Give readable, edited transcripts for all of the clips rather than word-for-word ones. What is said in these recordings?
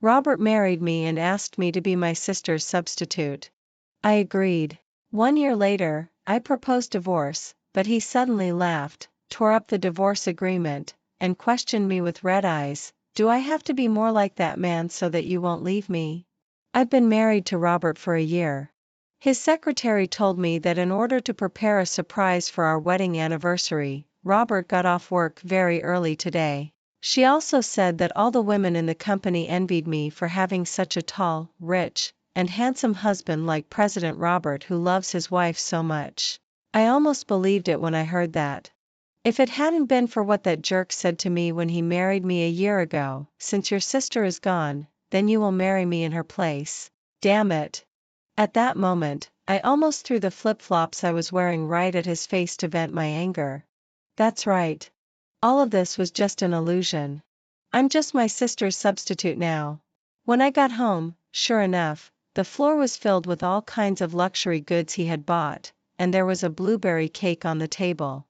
Robert married me and asked me to be my sister's substitute. I agreed. 1 year later, I proposed divorce, but he suddenly laughed, tore up the divorce agreement, and questioned me with red eyes. Do I have to be more like that man so that you won't leave me? I've been married to Robert for a year. His secretary told me that in order to prepare a surprise for our wedding anniversary, Robert got off work very early today. She also said that all the women in the company envied me for having such a tall, rich, and handsome husband like President Robert who loves his wife so much. I almost believed it when I heard that. If it hadn't been for what that jerk said to me when he married me a year ago, since your sister is gone, then you will marry me in her place. Damn it. At that moment, I almost threw the flip-flops I was wearing right at his face to vent my anger. That's right. All of this was just an illusion. I'm just my sister's substitute now. When I got home, sure enough, the floor was filled with all kinds of luxury goods he had bought, and there was a blueberry cake on the table.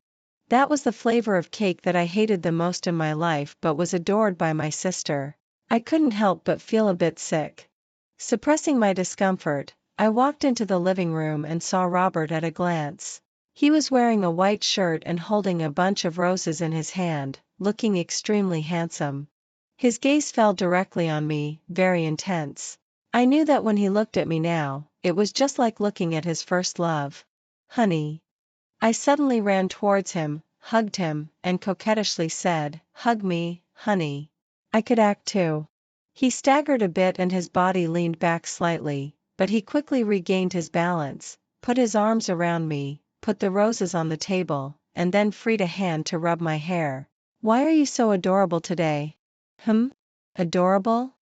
That was the flavor of cake that I hated the most in my life but was adored by my sister. I couldn't help but feel a bit sick. Suppressing my discomfort, I walked into the living room and saw Robert at a glance. He was wearing a white shirt and holding a bunch of roses in his hand, looking extremely handsome. His gaze fell directly on me, very intense. I knew that when he looked at me now, it was just like looking at his first love. Honey. I suddenly ran towards him, hugged him, and coquettishly said, "Hug me, honey. I could act too." He staggered a bit and his body leaned back slightly, but he quickly regained his balance, put his arms around me, put the roses on the table, and then freed a hand to rub my hair. "Why are you so adorable today?" Adorable?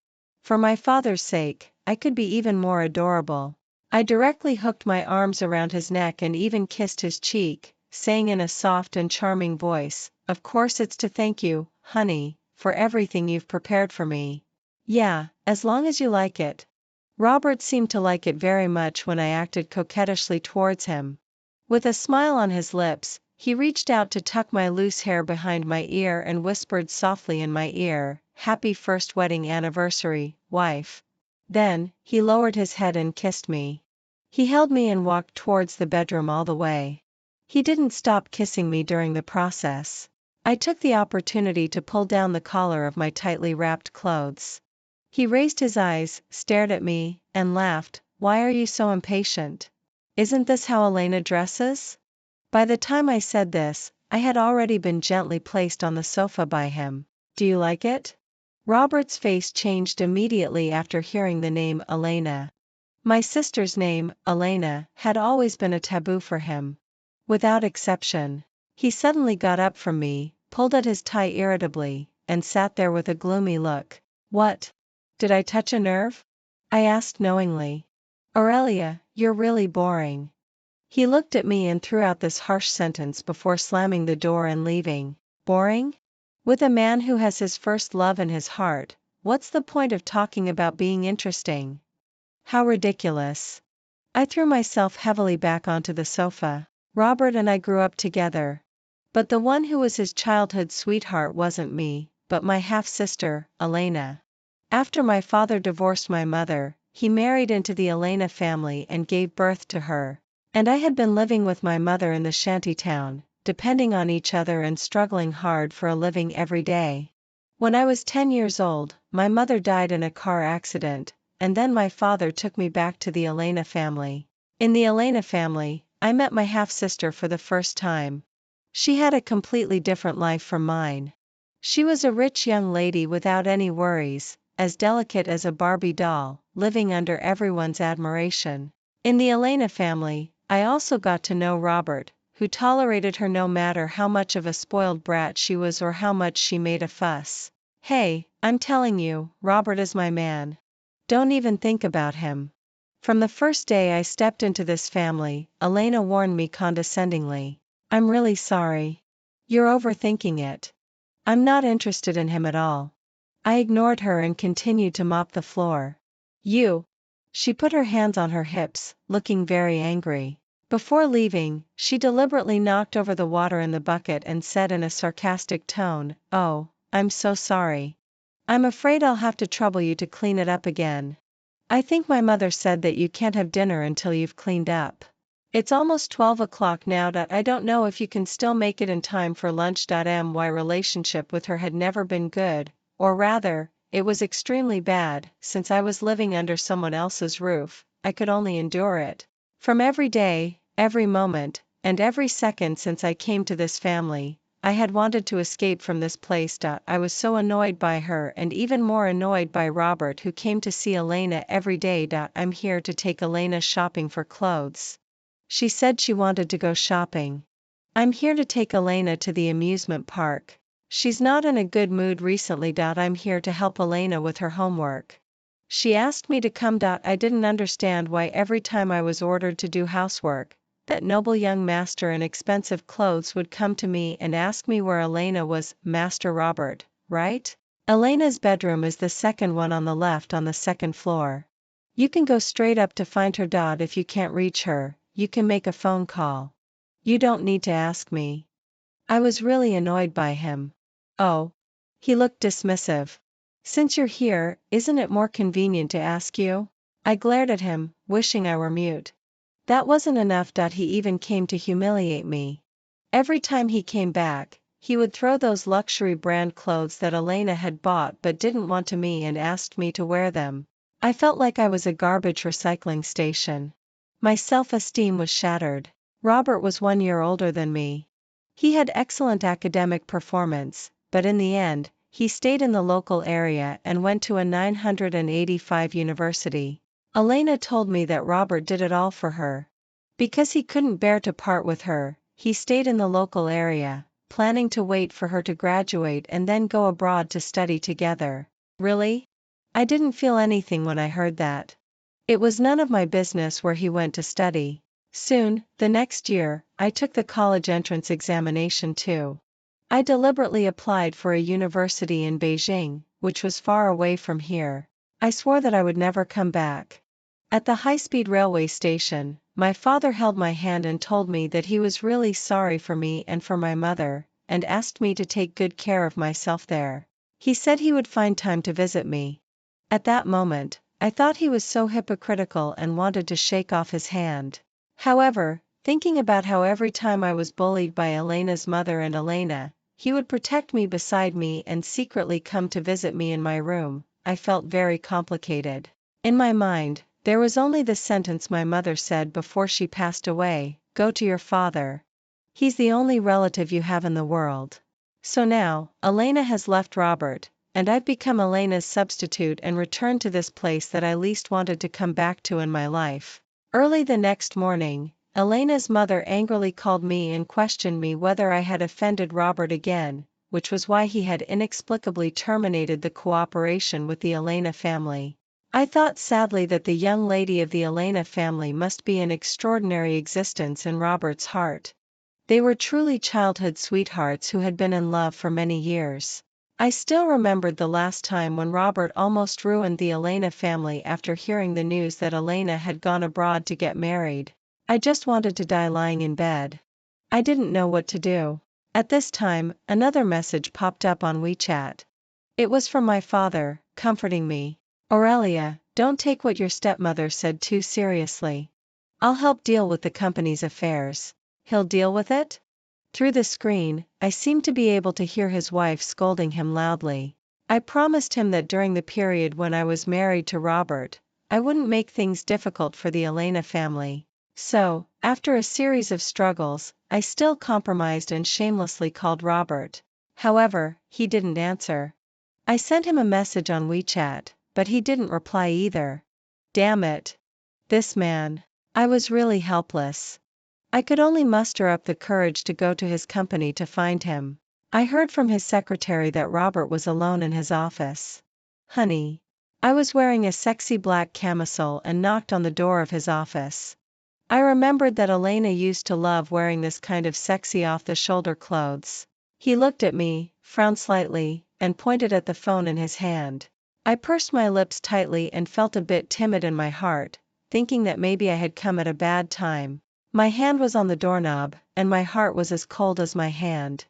For my father's sake, I could be even more adorable. I directly hooked my arms around his neck and even kissed his cheek, saying in a soft and charming voice, "Of course it's to thank you, honey, for everything you've prepared for me." "Yeah, as long as you like it." Robert seemed to like it very much when I acted coquettishly towards him. With a smile on his lips, he reached out to tuck my loose hair behind my ear and whispered softly in my ear, "Happy first wedding anniversary, wife." Then, he lowered his head and kissed me. He held me and walked towards the bedroom all the way. He didn't stop kissing me during the process. I took the opportunity to pull down the collar of my tightly wrapped clothes. He raised his eyes, stared at me, and laughed. "Why are you so impatient? Isn't this how Elena dresses?" By the time I said this, I had already been gently placed on the sofa by him. "Do you like it?" Robert's face changed immediately after hearing the name Elena. My sister's name, Elena, had always been a taboo for him. Without exception. He suddenly got up from me, pulled at his tie irritably, and sat there with a gloomy look. "What? Did I touch a nerve?" I asked knowingly. "Aurelia, you're really boring." He looked at me and threw out this harsh sentence before slamming the door and leaving. Boring? With a man who has his first love in his heart, what's the point of talking about being interesting? How ridiculous. I threw myself heavily back onto the sofa. Robert and I grew up together. But the one who was his childhood sweetheart wasn't me, but my half-sister, Elena. After my father divorced my mother, he married into the Elena family and gave birth to her. And I had been living with my mother in the shantytown, depending on each other and struggling hard for a living every day. When I was 10 years old, my mother died in a car accident, and then my father took me back to the Elena family. In the Elena family, I met my half-sister for the first time. She had a completely different life from mine. She was a rich young lady without any worries, as delicate as a Barbie doll, living under everyone's admiration. In the Elena family, I also got to know Robert, who tolerated her no matter how much of a spoiled brat she was or how much she made a fuss. Hey, I'm telling you, Robert is my man. Don't even think about him. From the first day I stepped into this family, Elena warned me condescendingly. "I'm really sorry. You're overthinking it. I'm not interested in him at all." I ignored her and continued to mop the floor. "You." She put her hands on her hips, looking very angry. Before leaving, she deliberately knocked over the water in the bucket and said in a sarcastic tone, "Oh, I'm so sorry." I'm afraid I'll have to trouble you to clean it up again. I think my mother said that you can't have dinner until you've cleaned up. It's almost 12 o'clock now. I don't know if you can still make it in time for lunch. My relationship with her had never been good, or rather, it was extremely bad. Since I was living under someone else's roof, I could only endure it. From every day, every moment, and every second since I came to this family, I had wanted to escape from this place. I was so annoyed by her and even more annoyed by Robert, who came to see Elena every day. I'm here to take Elena shopping for clothes. She said she wanted to go shopping. I'm here to take Elena to the amusement park. She's not in a good mood recently. I'm here to help Elena with her homework. She asked me to come. I didn't understand why every time I was ordered to do housework, that noble young master in expensive clothes would come to me and ask me where Elena was. Master Robert, right? Elena's bedroom is the second one on the left on the second floor. You can go straight up to find her. If you can't reach her, you can make a phone call. You don't need to ask me. I was really annoyed by him. Oh. He looked dismissive. Since you're here, isn't it more convenient to ask you? I glared at him, wishing I were mute. That wasn't enough. He even came to humiliate me. Every time he came back, he would throw those luxury brand clothes that Elena had bought but didn't want to me and asked me to wear them. I felt like I was a garbage recycling station. My self-esteem was shattered. Robert was 1 year older than me. He had excellent academic performance, but in the end, he stayed in the local area and went to a 985 university. Elena told me that Robert did it all for her. Because he couldn't bear to part with her, he stayed in the local area, planning to wait for her to graduate and then go abroad to study together. Really? I didn't feel anything when I heard that. It was none of my business where he went to study. Soon, the next year, I took the college entrance examination too. I deliberately applied for a university in Beijing, which was far away from here. I swore that I would never come back. At the high-speed railway station, my father held my hand and told me that he was really sorry for me and for my mother, and asked me to take good care of myself there. He said he would find time to visit me. At that moment, I thought he was so hypocritical and wanted to shake off his hand. However, thinking about how every time I was bullied by Elena's mother and Elena, he would protect me beside me and secretly come to visit me in my room, I felt very complicated. In my mind, there was only the sentence my mother said before she passed away: go to your father. He's the only relative you have in the world. So now, Elena has left Robert, and I've become Elena's substitute and returned to this place that I least wanted to come back to in my life. Early the next morning, Elena's mother angrily called me and questioned me whether I had offended Robert again, which was why he had inexplicably terminated the cooperation with the Elena family. I thought sadly that the young lady of the Elena family must be an extraordinary existence in Robert's heart. They were truly childhood sweethearts who had been in love for many years. I still remembered the last time when Robert almost ruined the Elena family after hearing the news that Elena had gone abroad to get married. I just wanted to die lying in bed. I didn't know what to do. At this time, another message popped up on WeChat. It was from my father, comforting me. Aurelia, don't take what your stepmother said too seriously. I'll help deal with the company's affairs. He'll deal with it? Through the screen, I seemed to be able to hear his wife scolding him loudly. I promised him that during the period when I was married to Robert, I wouldn't make things difficult for the Elena family. So, after a series of struggles, I still compromised and shamelessly called Robert. However, he didn't answer. I sent him a message on WeChat, but he didn't reply either. Damn it. This man. I was really helpless. I could only muster up the courage to go to his company to find him. I heard from his secretary that Robert was alone in his office. Honey. I was wearing a sexy black camisole and knocked on the door of his office. I remembered that Elena used to love wearing this kind of sexy off-the-shoulder clothes. He looked at me, frowned slightly, and pointed at the phone in his hand. I pursed my lips tightly and felt a bit timid in my heart, thinking that maybe I had come at a bad time. My hand was on the doorknob, and my heart was as cold as my hand.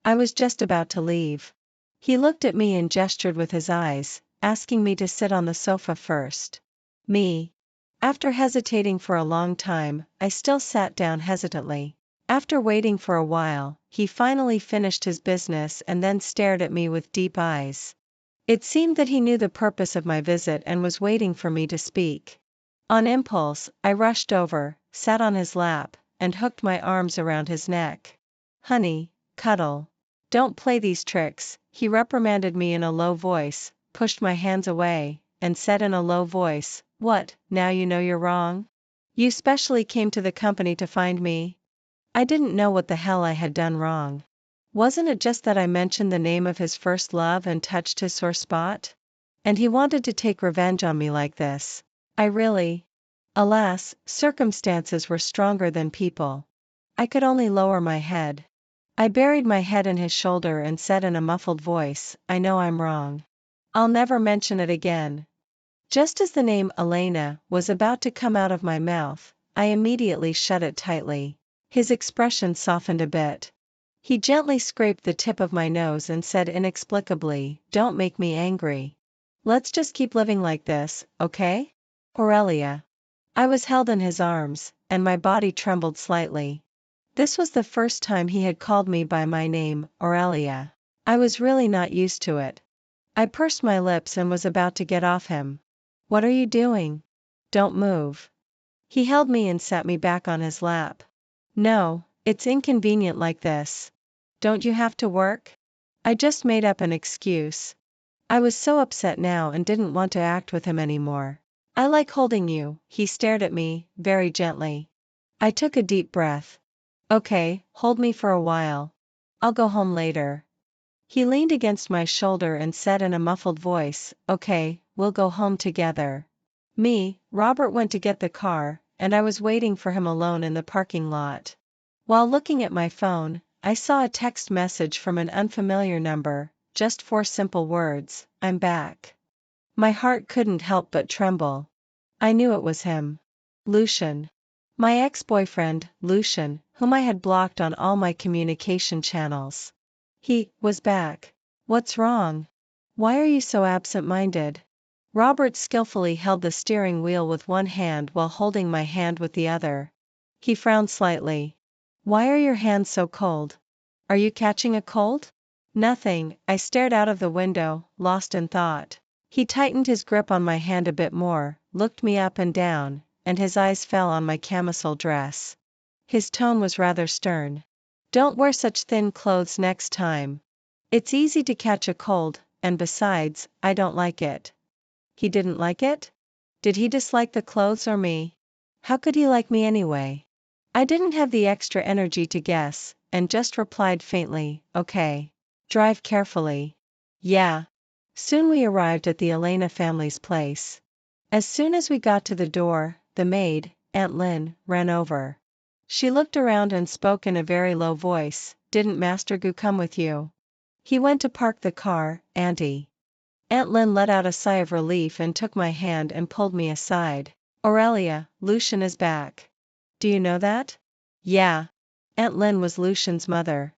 I was just about to leave. He looked at me and gestured with his eyes, asking me to sit on the sofa first. Me. After hesitating for a long time, I still sat down hesitantly. After waiting for a while, he finally finished his business and then stared at me with deep eyes. It seemed that he knew the purpose of my visit and was waiting for me to speak. On impulse, I rushed over, sat on his lap, and hooked my arms around his neck. "Honey, cuddle. Don't play these tricks," he reprimanded me in a low voice, pushed my hands away, and said in a low voice, "What, now you know you're wrong? You specially came to the company to find me?" I didn't know what the hell I had done wrong. Wasn't it just that I mentioned the name of his first love and touched his sore spot? And he wanted to take revenge on me like this. Alas, circumstances were stronger than people. I could only lower my head. I buried my head in his shoulder and said in a muffled voice, "I know I'm wrong. I'll never mention it again." Just as the name Elena was about to come out of my mouth, I immediately shut it tightly. His expression softened a bit. He gently scraped the tip of my nose and said inexplicably, "Don't make me angry. Let's just keep living like this, okay? Aurelia." I was held in his arms, and my body trembled slightly. This was the first time he had called me by my name, Aurelia. I was really not used to it. I pursed my lips and was about to get off him. "What are you doing? Don't move." He held me and sat me back on his lap. "No, it's inconvenient like this. Don't you have to work?" I just made up an excuse. I was so upset now and didn't want to act with him anymore. "I like holding you," he stared at me, very gently. I took a deep breath. "Okay, hold me for a while. I'll go home later." He leaned against my shoulder and said in a muffled voice, "Okay, we'll go home together." Robert went to get the car, and I was waiting for him alone in the parking lot. While looking at my phone, I saw a text message from an unfamiliar number, just 4 simple words, "I'm back." My heart couldn't help but tremble. I knew it was him. Lucian. My ex-boyfriend, Lucian, whom I had blocked on all my communication channels. He was back. "What's wrong? Why are you so absent-minded?" Robert skillfully held the steering wheel with one hand while holding my hand with the other. He frowned slightly. "Why are your hands so cold? Are you catching a cold?" "Nothing," I stared out of the window, lost in thought. He tightened his grip on my hand a bit more, looked me up and down, and his eyes fell on my camisole dress. His tone was rather stern. "Don't wear such thin clothes next time. It's easy to catch a cold, and besides, I don't like it." He didn't like it? Did he dislike the clothes or me? How could he like me anyway? I didn't have the extra energy to guess, and just replied faintly, "Okay. Drive carefully." "Yeah." Soon we arrived at the Elena family's place. As soon as we got to the door, the maid, Aunt Lynn, ran over. She looked around and spoke in a very low voice, "Didn't Master Gu come with you?" "He went to park the car, Auntie." Aunt Lynn let out a sigh of relief and took my hand and pulled me aside. "Aurelia, Lucian is back. Do you know that?" "Yeah." Aunt Lynn was Lucian's mother.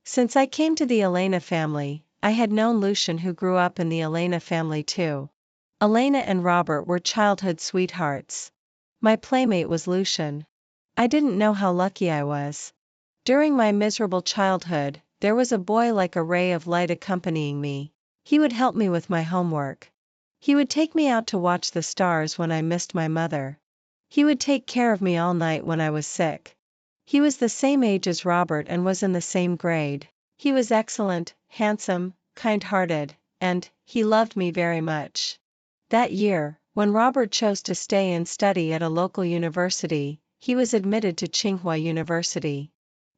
Since I came to the Elena family, I had known Lucian, who grew up in the Elena family too. Elena and Robert were childhood sweethearts. My playmate was Lucian. I didn't know how lucky I was. During my miserable childhood, there was a boy like a ray of light accompanying me. He would help me with my homework. He would take me out to watch the stars when I missed my mother. He would take care of me all night when I was sick. He was the same age as Robert and was in the same grade. He was excellent, handsome, kind-hearted, and he loved me very much. That year, when Robert chose to stay and study at a local university, he was admitted to Tsinghua University.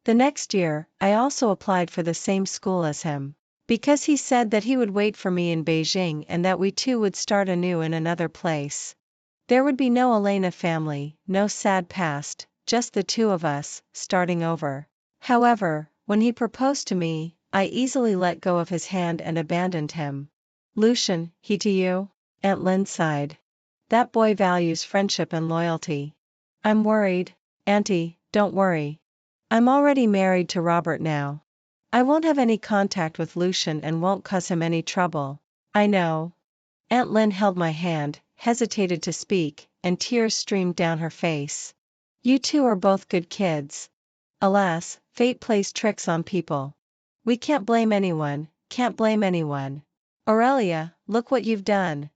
The next year, I also applied for the same school as him. Because he said that he would wait for me in Beijing and that we two would start anew in another place. There would be no Elena family, no sad past, just the two of us, starting over. However, when he proposed to me, I easily let go of his hand and abandoned him. "Lucian, he to you?" Aunt Lynn sighed. "That boy values friendship and loyalty." "I'm worried." "Auntie, don't worry. I'm already married to Robert now. I won't have any contact with Lucian and won't cause him any trouble. I know. Aunt Lynn held my hand, hesitated to speak, and tears streamed down her face. You two are both good kids. Alas, fate plays tricks on people. We can't blame anyone, can't blame anyone. Aurelia, look what you've done.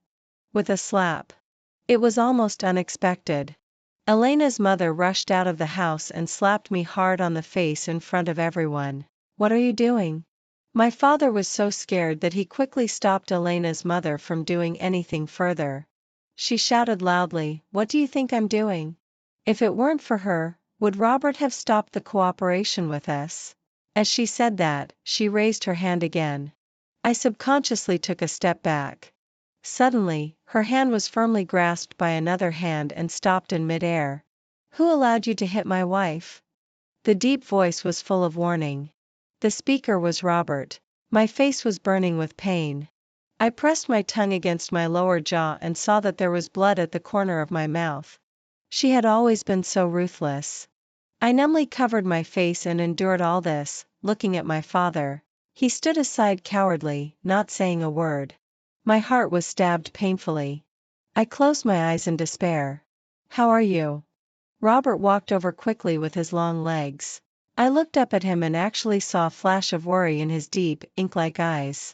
With a slap. It was almost unexpected. Elena's mother rushed out of the house and slapped me hard on the face in front of everyone. What are you doing? My father was so scared that he quickly stopped Elena's mother from doing anything further. She shouted loudly, "What do you think I'm doing? If it weren't for her, would Robert have stopped the cooperation with us?" As she said that, she raised her hand again. I subconsciously took a step back. Suddenly, her hand was firmly grasped by another hand and stopped in midair. Who allowed you to hit my wife? The deep voice was full of warning. The speaker was Robert. My face was burning with pain. I pressed my tongue against my lower jaw and saw that there was blood at the corner of my mouth. She had always been so ruthless. I numbly covered my face and endured all this, looking at my father. He stood aside cowardly, not saying a word. My heart was stabbed painfully. I closed my eyes in despair. How are you? Robert walked over quickly with his long legs. I looked up at him and actually saw a flash of worry in his deep, ink-like eyes.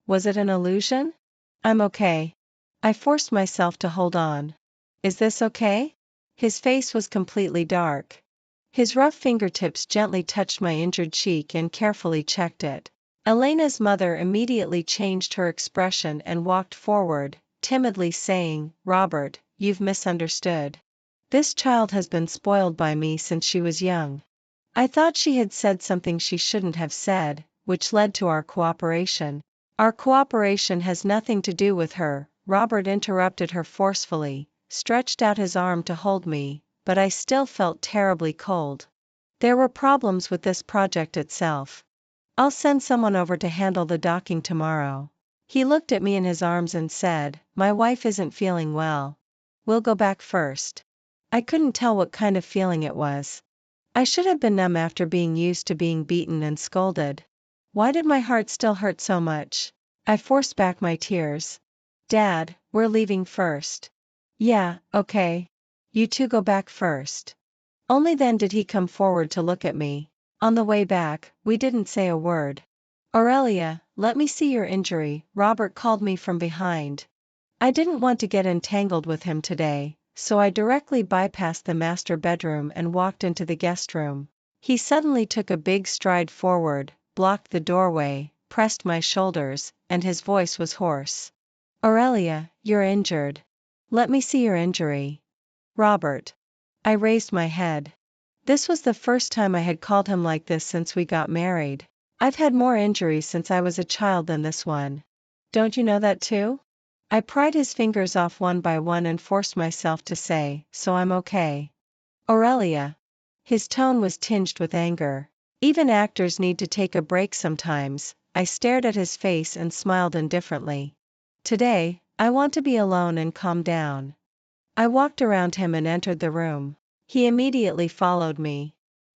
Was it an illusion? I'm okay. I forced myself to hold on. Is this okay? His face was completely dark. His rough fingertips gently touched my injured cheek and carefully checked it. Elena's mother immediately changed her expression and walked forward, timidly saying, "Robert, you've misunderstood. This child has been spoiled by me since she was young." I thought she had said something she shouldn't have said, which led to our cooperation. Our cooperation has nothing to do with her, Robert interrupted her forcefully, stretched out his arm to hold me, but I still felt terribly cold. There were problems with this project itself. I'll send someone over to handle the docking tomorrow. He looked at me in his arms and said, "My wife isn't feeling well. We'll go back first." I couldn't tell what kind of feeling it was. I should have been numb after being used to being beaten and scolded. Why did my heart still hurt so much? I forced back my tears. Dad, we're leaving first. Yeah, okay. You two go back first. Only then did he come forward to look at me. On the way back, we didn't say a word. Aurelia, let me see your injury, Robert called me from behind. I didn't want to get entangled with him today, so I directly bypassed the master bedroom and walked into the guest room. He suddenly took a big stride forward, blocked the doorway, pressed my shoulders, and his voice was hoarse. Aurelia, you're injured. Let me see your injury. Robert. I raised my head. This was the first time I had called him like this since we got married. I've had more injuries since I was a child than this one. Don't you know that too? I pried his fingers off one by one and forced myself to say, "So I'm okay." Aurelia. His tone was tinged with anger. Even actors need to take a break sometimes. I stared at his face and smiled indifferently. Today, I want to be alone and calm down. I walked around him and entered the room. He immediately followed me.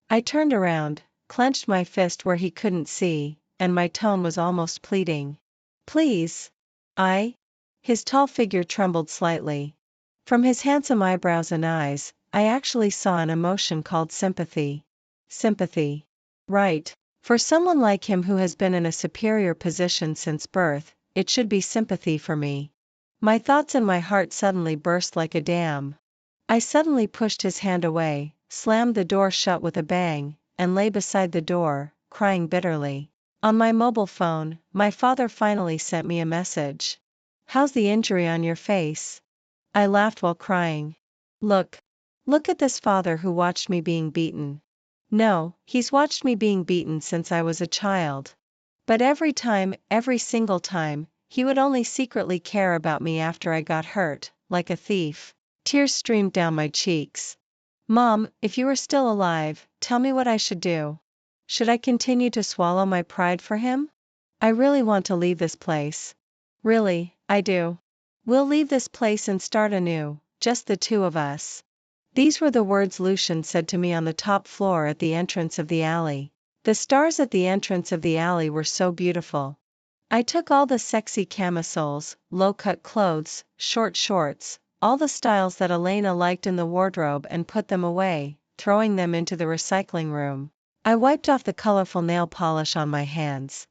I turned around, clenched my fist where he couldn't see, and my tone was almost pleading. Please. His tall figure trembled slightly. From his handsome eyebrows and eyes, I actually saw an emotion called sympathy. Sympathy. Right. For someone like him who has been in a superior position since birth, it should be sympathy for me. My thoughts and my heart suddenly burst like a dam. I suddenly pushed his hand away, slammed the door shut with a bang, and lay beside the door, crying bitterly. On my mobile phone, my father finally sent me a message. How's the injury on your face? I laughed while crying. Look. Look at this father who watched me being beaten. No, he's watched me being beaten since I was a child. But every single time, he would only secretly care about me after I got hurt, like a thief. Tears streamed down my cheeks. Mom, if you were still alive, tell me what I should do. Should I continue to swallow my pride for him? I really want to leave this place. Really, I do. We'll leave this place and start anew, just the two of us. These were the words Lucian said to me on the top floor at the entrance of the alley. The stars at the entrance of the alley were so beautiful. I took all the sexy camisoles, low-cut clothes, short shorts, all the styles that Elena liked in the wardrobe and put them away, throwing them into the recycling room. I wiped off the colorful nail polish on my hands.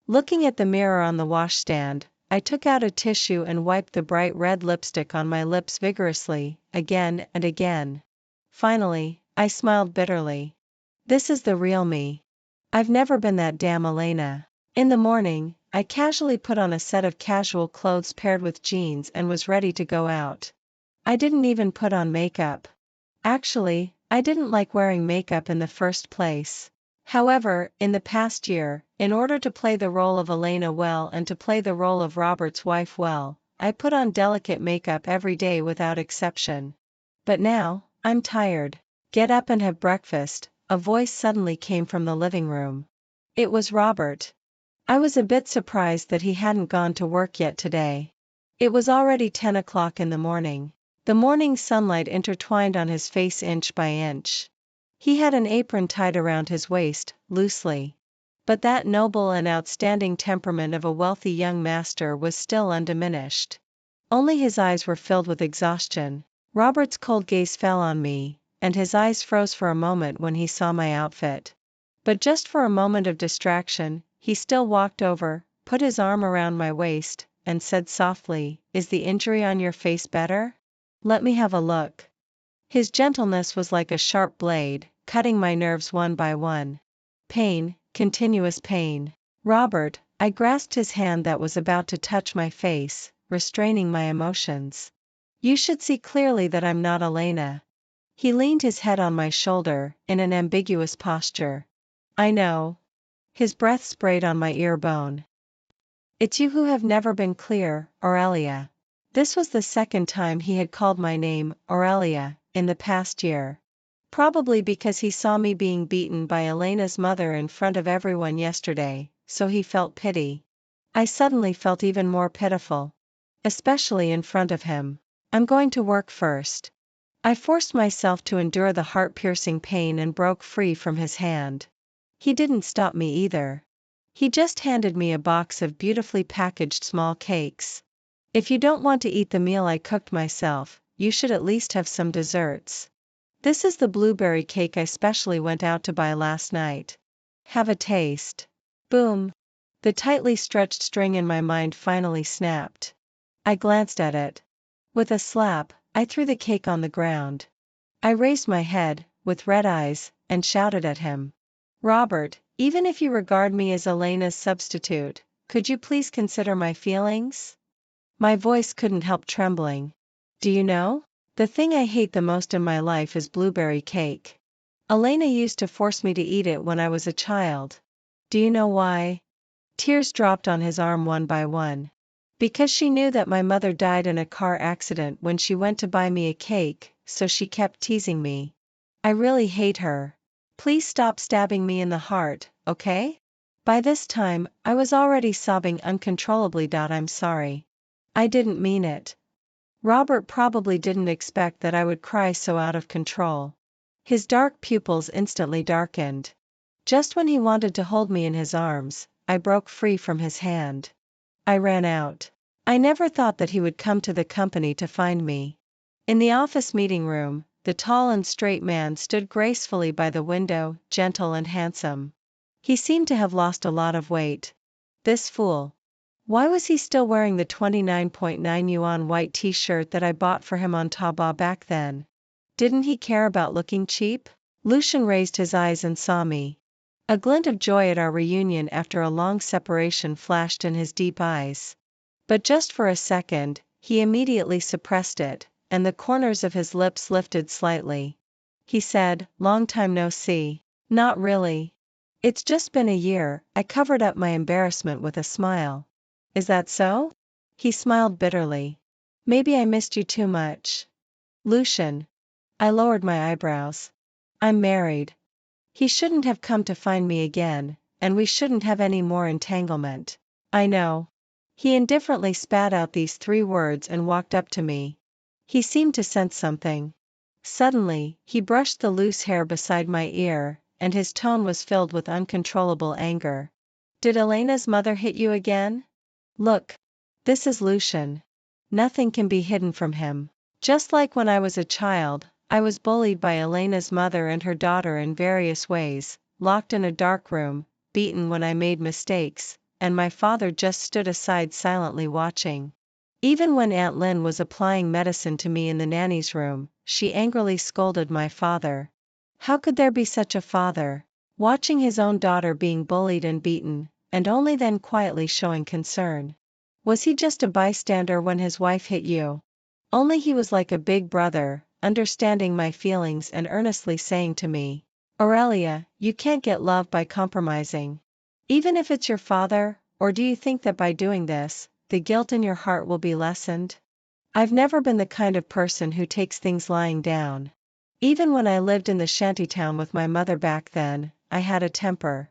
Looking at the mirror on the washstand, I took out a tissue and wiped the bright red lipstick on my lips vigorously, again and again. Finally, I smiled bitterly. This is the real me. I've never been that damn Elena. In the morning, I casually put on a set of casual clothes paired with jeans and was ready to go out. I didn't even put on makeup. Actually, I didn't like wearing makeup in the first place. However, in the past year, in order to play the role of Elena well and to play the role of Robert's wife well, I put on delicate makeup every day without exception. But now, I'm tired. Get up and have breakfast, a voice suddenly came from the living room. It was Robert. I was a bit surprised that he hadn't gone to work yet today. It was already 10 o'clock in the morning. The morning sunlight intertwined on his face inch by inch. He had an apron tied around his waist, loosely. But that noble and outstanding temperament of a wealthy young master was still undiminished. Only his eyes were filled with exhaustion. Robert's cold gaze fell on me, and his eyes froze for a moment when he saw my outfit. But just for a moment of distraction, he still walked over, put his arm around my waist, and said softly, "Is the injury on your face better? Let me have a look." His gentleness was like a sharp blade, cutting my nerves one by one. Pain, continuous pain. "Robert," I grasped his hand that was about to touch my face, restraining my emotions. "You should see clearly that I'm not Elena." He leaned his head on my shoulder, in an ambiguous posture. "I know." His breath sprayed on my ear bone. "It's you who have never been clear, Aurelia." This was the second time he had called my name, Aurelia, in the past year. Probably because he saw me being beaten by Elena's mother in front of everyone yesterday, so he felt pity. I suddenly felt even more pitiful. Especially in front of him. "I'm going to work first." I forced myself to endure the heart-piercing pain and broke free from his hand. He didn't stop me either. He just handed me a box of beautifully packaged small cakes. "If you don't want to eat the meal I cooked myself, you should at least have some desserts. This is the blueberry cake I specially went out to buy last night. Have a taste." Boom! The tightly stretched string in my mind finally snapped. I glanced at it. With a slap, I threw the cake on the ground. I raised my head, with red eyes, and shouted at him. "Robert, even if you regard me as Elena's substitute, could you please consider my feelings?" My voice couldn't help trembling. "Do you know? The thing I hate the most in my life is blueberry cake. Elena used to force me to eat it when I was a child. Do you know why?" Tears dropped on his arm one by one. "Because she knew that my mother died in a car accident when she went to buy me a cake, so she kept teasing me. I really hate her. Please stop stabbing me in the heart, okay?" By this time, I was already sobbing uncontrollably. "I'm sorry. I didn't mean it." Robert probably didn't expect that I would cry so out of control. His dark pupils instantly darkened. Just when he wanted to hold me in his arms, I broke free from his hand. I ran out. I never thought that he would come to the company to find me. In the office meeting room, the tall and straight man stood gracefully by the window, gentle and handsome. He seemed to have lost a lot of weight. This fool. Why was he still wearing the 29.9 yuan white t-shirt that I bought for him on Taobao back then? Didn't he care about looking cheap? Lucian raised his eyes and saw me. A glint of joy at our reunion after a long separation flashed in his deep eyes. But just for a second, he immediately suppressed it, and the corners of his lips lifted slightly. He said, "Long time no see." "Not really. It's just been a year." I covered up my embarrassment with a smile. "Is that so?" He smiled bitterly. "Maybe I missed you too much." "Lucian." I lowered my eyebrows. "I'm married. He shouldn't have come to find me again, and we shouldn't have any more entanglement." "I know." He indifferently spat out these 3 words and walked up to me. He seemed to sense something. Suddenly, he brushed the loose hair beside my ear, and his tone was filled with uncontrollable anger. Did Elena's mother hit you again? Look. This is Lucian. Nothing can be hidden from him. Just like when I was a child, I was bullied by Elena's mother and her daughter in various ways, locked in a dark room, beaten when I made mistakes, and my father just stood aside silently watching. Even when Aunt Lynn was applying medicine to me in the nanny's room, she angrily scolded my father. How could there be such a father? Watching his own daughter being bullied and beaten, and only then quietly showing concern. Was he just a bystander when his wife hit you? Only he was like a big brother, understanding my feelings and earnestly saying to me, Aurelia, you can't get love by compromising. Even if it's your father, or do you think that by doing this, the guilt in your heart will be lessened? I've never been the kind of person who takes things lying down. Even when I lived in the shantytown with my mother back then, I had a temper.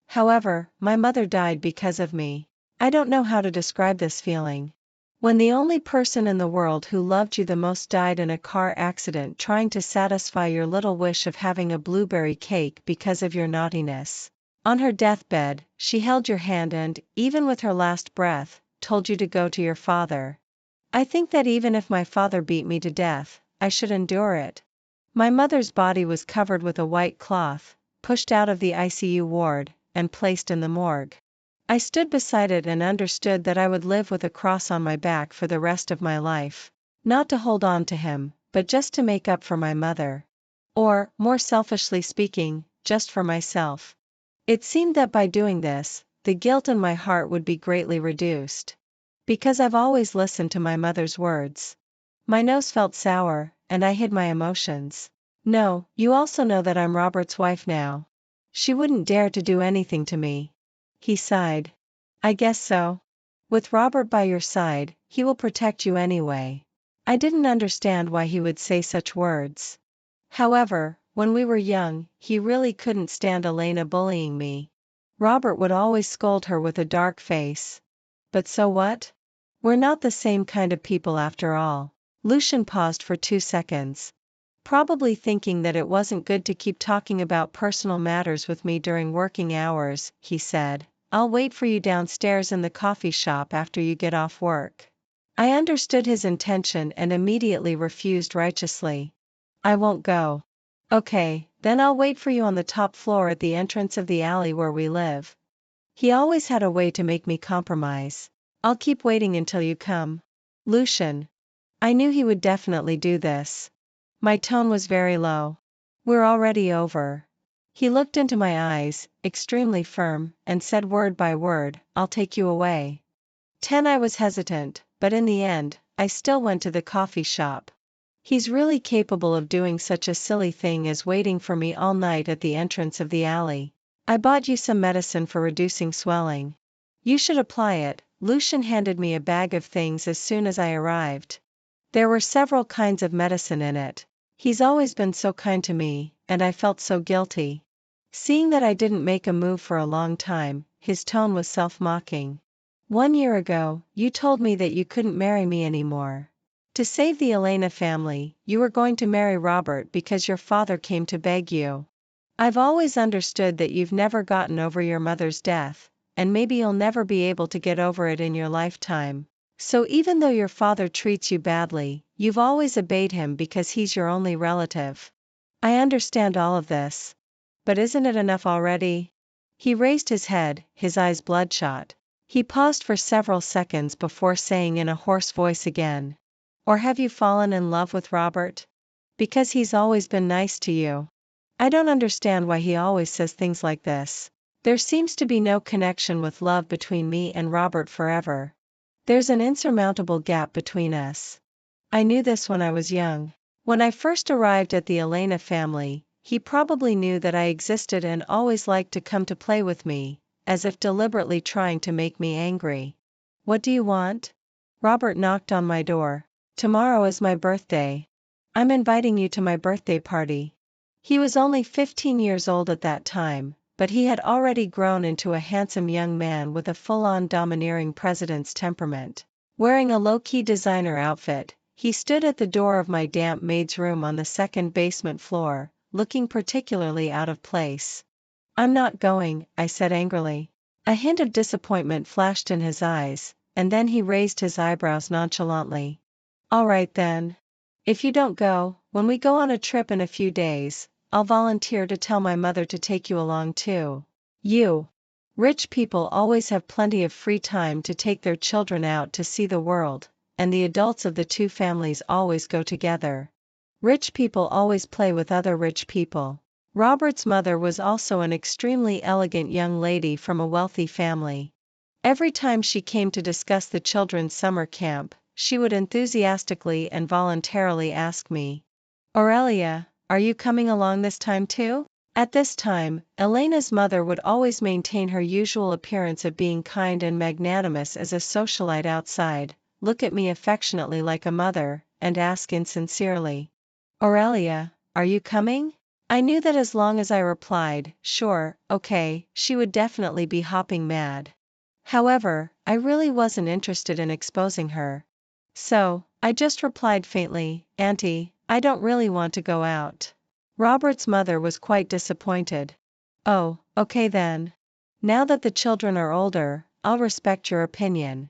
However, my mother died because of me. I don't know how to describe this feeling. When the only person in the world who loved you the most died in a car accident trying to satisfy your little wish of having a blueberry cake because of your naughtiness. On her deathbed, she held your hand and, even with her last breath, told you to go to your father. I think that even if my father beat me to death, I should endure it. My mother's body was covered with a white cloth, pushed out of the ICU ward, and placed in the morgue. I stood beside it and understood that I would live with a cross on my back for the rest of my life. Not to hold on to him, but just to make up for my mother. Or, more selfishly speaking, just for myself. It seemed that by doing this, the guilt in my heart would be greatly reduced. Because I've always listened to my mother's words. My nose felt sour, and I hid my emotions. No, you also know that I'm Robert's wife now. She wouldn't dare to do anything to me. He sighed. I guess so. With Robert by your side, he will protect you anyway. I didn't understand why he would say such words. However, when we were young, he really couldn't stand Elena bullying me. Robert would always scold her with a dark face. But so what? We're not the same kind of people after all. Lucian paused for 2 seconds. Probably thinking that it wasn't good to keep talking about personal matters with me during working hours, he said, I'll wait for you downstairs in the coffee shop after you get off work. I understood his intention and immediately refused righteously. I won't go. Okay, then I'll wait for you on the top floor at the entrance of the alley where we live. He always had a way to make me compromise. I'll keep waiting until you come. Lucian. I knew he would definitely do this. My tone was very low. We're already over. He looked into my eyes, extremely firm, and said word by word, I'll take you away. I was hesitant, but in the end, I still went to the coffee shop. He's really capable of doing such a silly thing as waiting for me all night at the entrance of the alley. I bought you some medicine for reducing swelling. You should apply it. Lucian handed me a bag of things as soon as I arrived. There were several kinds of medicine in it. He's always been so kind to me, and I felt so guilty. Seeing that I didn't make a move for a long time, his tone was self-mocking. 1 year ago, you told me that you couldn't marry me anymore. To save the Elena family, you were going to marry Robert because your father came to beg you. I've always understood that you've never gotten over your mother's death, and maybe you'll never be able to get over it in your lifetime. So even though your father treats you badly, you've always obeyed him because he's your only relative. I understand all of this. But isn't it enough already? He raised his head, his eyes bloodshot. He paused for several seconds before saying in a hoarse voice again. Or have you fallen in love with Robert? Because he's always been nice to you. I don't understand why he always says things like this. There seems to be no connection with love between me and Robert forever. There's an insurmountable gap between us. I knew this when I was young. When I first arrived at the Elena family, he probably knew that I existed and always liked to come to play with me, as if deliberately trying to make me angry. What do you want? Robert knocked on my door. Tomorrow is my birthday. I'm inviting you to my birthday party. He was only 15 years old at that time, but he had already grown into a handsome young man with a full-on domineering president's temperament. Wearing a low-key designer outfit, he stood at the door of my damp maid's room on the second basement floor, looking particularly out of place. I'm not going, I said angrily. A hint of disappointment flashed in his eyes, and then he raised his eyebrows nonchalantly. All right then. If you don't go, when we go on a trip in a few days, I'll volunteer to tell my mother to take you along too. You. Rich people always have plenty of free time to take their children out to see the world, and the adults of the two families always go together. Rich people always play with other rich people. Robert's mother was also an extremely elegant young lady from a wealthy family. Every time she came to discuss the children's summer camp, she would enthusiastically and voluntarily ask me, Aurelia, are you coming along this time too? At this time, Elena's mother would always maintain her usual appearance of being kind and magnanimous as a socialite outside, look at me affectionately like a mother, and ask insincerely, Aurelia, are you coming? I knew that as long as I replied, sure, okay, she would definitely be hopping mad. However, I really wasn't interested in exposing her. So, I just replied faintly, Auntie, I don't really want to go out. Robert's mother was quite disappointed. Oh, okay then. Now that the children are older, I'll respect your opinion.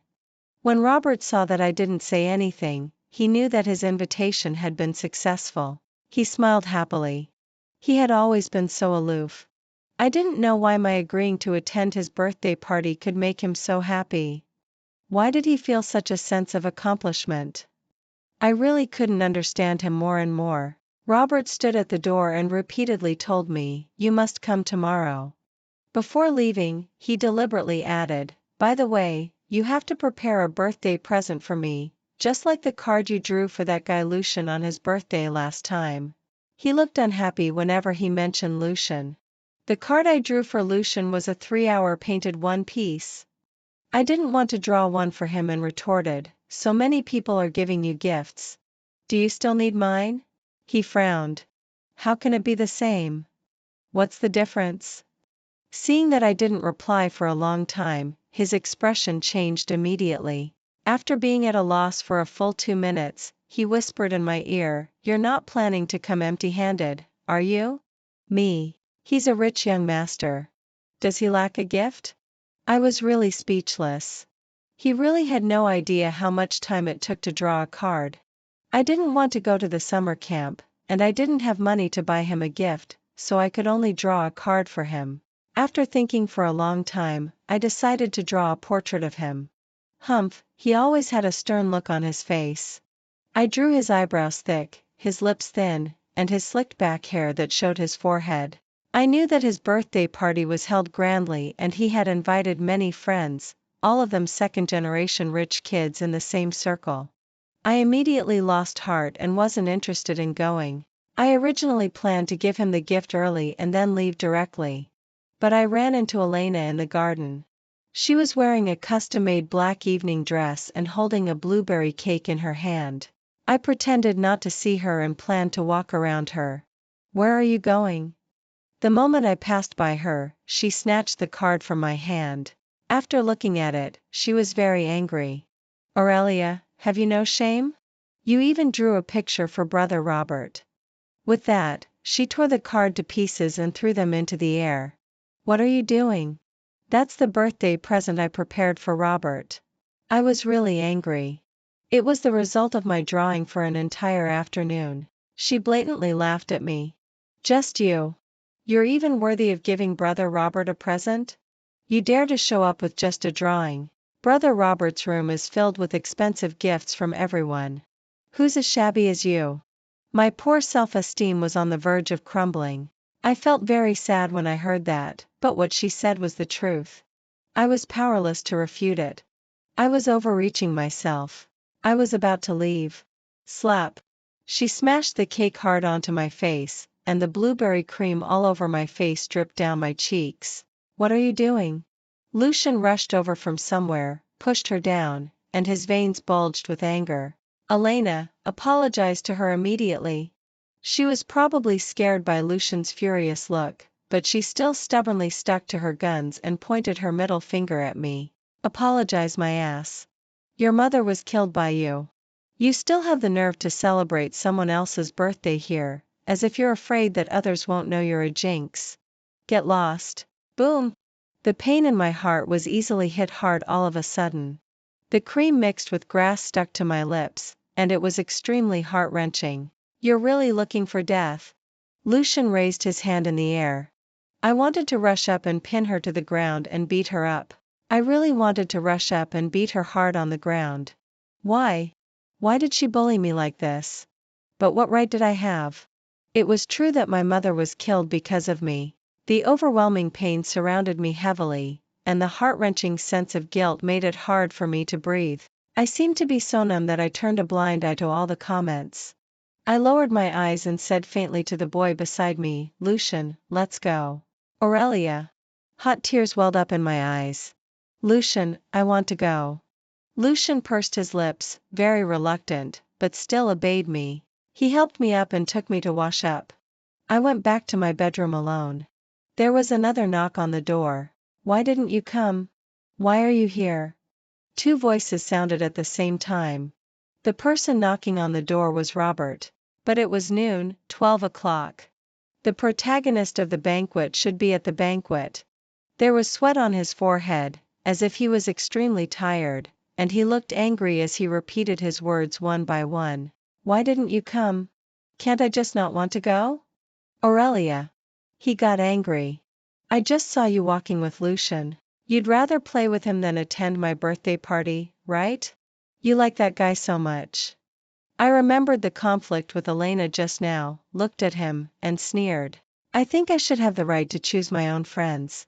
When Robert saw that I didn't say anything, he knew that his invitation had been successful. He smiled happily. He had always been so aloof. I didn't know why my agreeing to attend his birthday party could make him so happy. Why did he feel such a sense of accomplishment? I really couldn't understand him more and more. Robert stood at the door and repeatedly told me, you must come tomorrow. Before leaving, he deliberately added, by the way, you have to prepare a birthday present for me, just like the card you drew for that guy Lucian on his birthday last time. He looked unhappy whenever he mentioned Lucian. The card I drew for Lucian was a 3-hour painted one piece. I didn't want to draw one for him and retorted, so many people are giving you gifts. Do you still need mine? He frowned. How can it be the same? What's the difference? Seeing that I didn't reply for a long time, his expression changed immediately. After being at a loss for a full 2 minutes, he whispered in my ear, you're not planning to come empty-handed, are you? Me. He's a rich young master. Does he lack a gift? I was really speechless. He really had no idea how much time it took to draw a card. I didn't want to go to the summer camp, and I didn't have money to buy him a gift, so I could only draw a card for him. After thinking for a long time, I decided to draw a portrait of him. Humph, he always had a stern look on his face. I drew his eyebrows thick, his lips thin, and his slicked back hair that showed his forehead. I knew that his birthday party was held grandly and he had invited many friends, all of them second-generation rich kids in the same circle. I immediately lost heart and wasn't interested in going. I originally planned to give him the gift early and then leave directly. But I ran into Elena in the garden. She was wearing a custom-made black evening dress and holding a blueberry cake in her hand. I pretended not to see her and planned to walk around her. Where are you going? The moment I passed by her, she snatched the card from my hand. After looking at it, she was very angry. Aurelia, have you no shame? You even drew a picture for brother Robert. With that, she tore the card to pieces and threw them into the air. What are you doing? That's the birthday present I prepared for Robert. I was really angry. It was the result of my drawing for an entire afternoon. She blatantly laughed at me. Just you. You're even worthy of giving brother Robert a present? You dare to show up with just a drawing. Brother Robert's room is filled with expensive gifts from everyone. Who's as shabby as you? My poor self-esteem was on the verge of crumbling. I felt very sad when I heard that, but what she said was the truth. I was powerless to refute it. I was overreaching myself. I was about to leave. Slap. She smashed the cake hard onto my face, and the blueberry cream all over my face dripped down my cheeks. What are you doing? Lucian rushed over from somewhere, pushed her down, and his veins bulged with anger. Elena, apologized to her immediately. She was probably scared by Lucian's furious look, but she still stubbornly stuck to her guns and pointed her middle finger at me. Apologize my ass. Your mother was killed by you. You still have the nerve to celebrate someone else's birthday here, as if you're afraid that others won't know you're a jinx. Get lost. Boom! The pain in my heart was easily hit hard all of a sudden. The cream mixed with grass stuck to my lips, and it was extremely heart-wrenching. You're really looking for death? Lucian raised his hand in the air. I wanted to rush up and pin her to the ground and beat her up. I really wanted to rush up and beat her hard on the ground. Why? Why did she bully me like this? But what right did I have? It was true that my mother was killed because of me. The overwhelming pain surrounded me heavily, and the heart-wrenching sense of guilt made it hard for me to breathe. I seemed to be so numb that I turned a blind eye to all the comments. I lowered my eyes and said faintly to the boy beside me, Lucian, let's go. Aurelia. Hot tears welled up in my eyes. Lucian, I want to go. Lucian pursed his lips, very reluctant, but still obeyed me. He helped me up and took me to wash up. I went back to my bedroom alone. There was another knock on the door. Why didn't you come? Why are you here? Two voices sounded at the same time. The person knocking on the door was Robert. But it was noon, 12 o'clock. The protagonist of the banquet should be at the banquet. There was sweat on his forehead, as if he was extremely tired, and he looked angry as he repeated his words one by one. Why didn't you come? Can't I just not want to go? Aurelia. He got angry. I just saw you walking with Lucian. You'd rather play with him than attend my birthday party, right? You like that guy so much. I remembered the conflict with Elena just now, looked at him, and sneered. I think I should have the right to choose my own friends.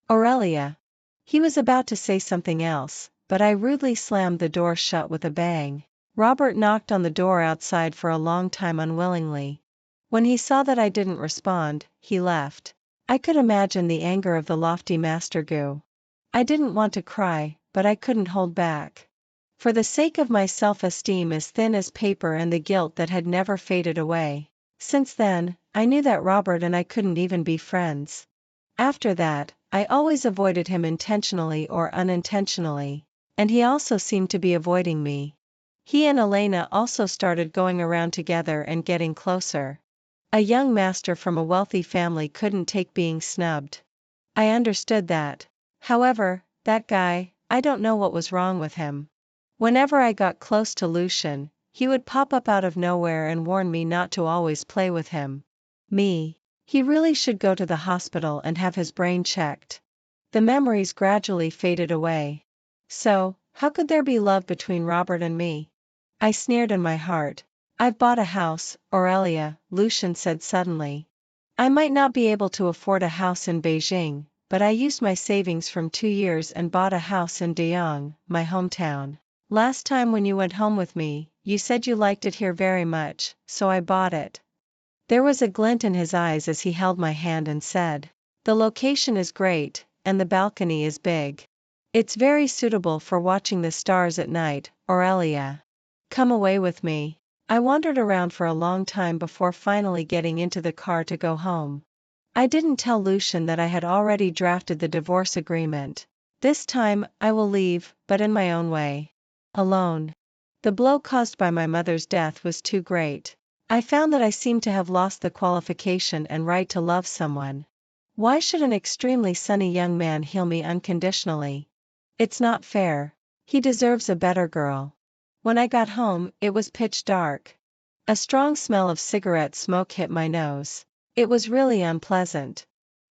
Aurelia. He was about to say something else, but I rudely slammed the door shut with a bang. Robert knocked on the door outside for a long time unwillingly. When he saw that I didn't respond, he left. I could imagine the anger of the lofty Master Gu. I didn't want to cry, but I couldn't hold back. For the sake of my self-esteem as thin as paper and the guilt that had never faded away. Since then, I knew that Robert and I couldn't even be friends. After that, I always avoided him intentionally or unintentionally, and he also seemed to be avoiding me. He and Elena also started going around together and getting closer. A young master from a wealthy family couldn't take being snubbed. I understood that. However, that guy, I don't know what was wrong with him. Whenever I got close to Lucian, he would pop up out of nowhere and warn me not to always play with him. Me. He really should go to the hospital and have his brain checked. The memories gradually faded away. So, how could there be love between Robert and me? I sneered in my heart. I've bought a house, Aurelia, Lucian said suddenly. I might not be able to afford a house in Beijing, but I used my savings from 2 years and bought a house in Deyang, my hometown. Last time when you went home with me, you said you liked it here very much, so I bought it. There was a glint in his eyes as he held my hand and said, the location is great, and the balcony is big. It's very suitable for watching the stars at night, Aurelia. Come away with me. I wandered around for a long time before finally getting into the car to go home. I didn't tell Lucian that I had already drafted the divorce agreement. This time, I will leave, but in my own way. Alone. The blow caused by my mother's death was too great. I found that I seemed to have lost the qualification and right to love someone. Why should an extremely sunny young man heal me unconditionally? It's not fair. He deserves a better girl. When I got home, it was pitch dark. A strong smell of cigarette smoke hit my nose. It was really unpleasant.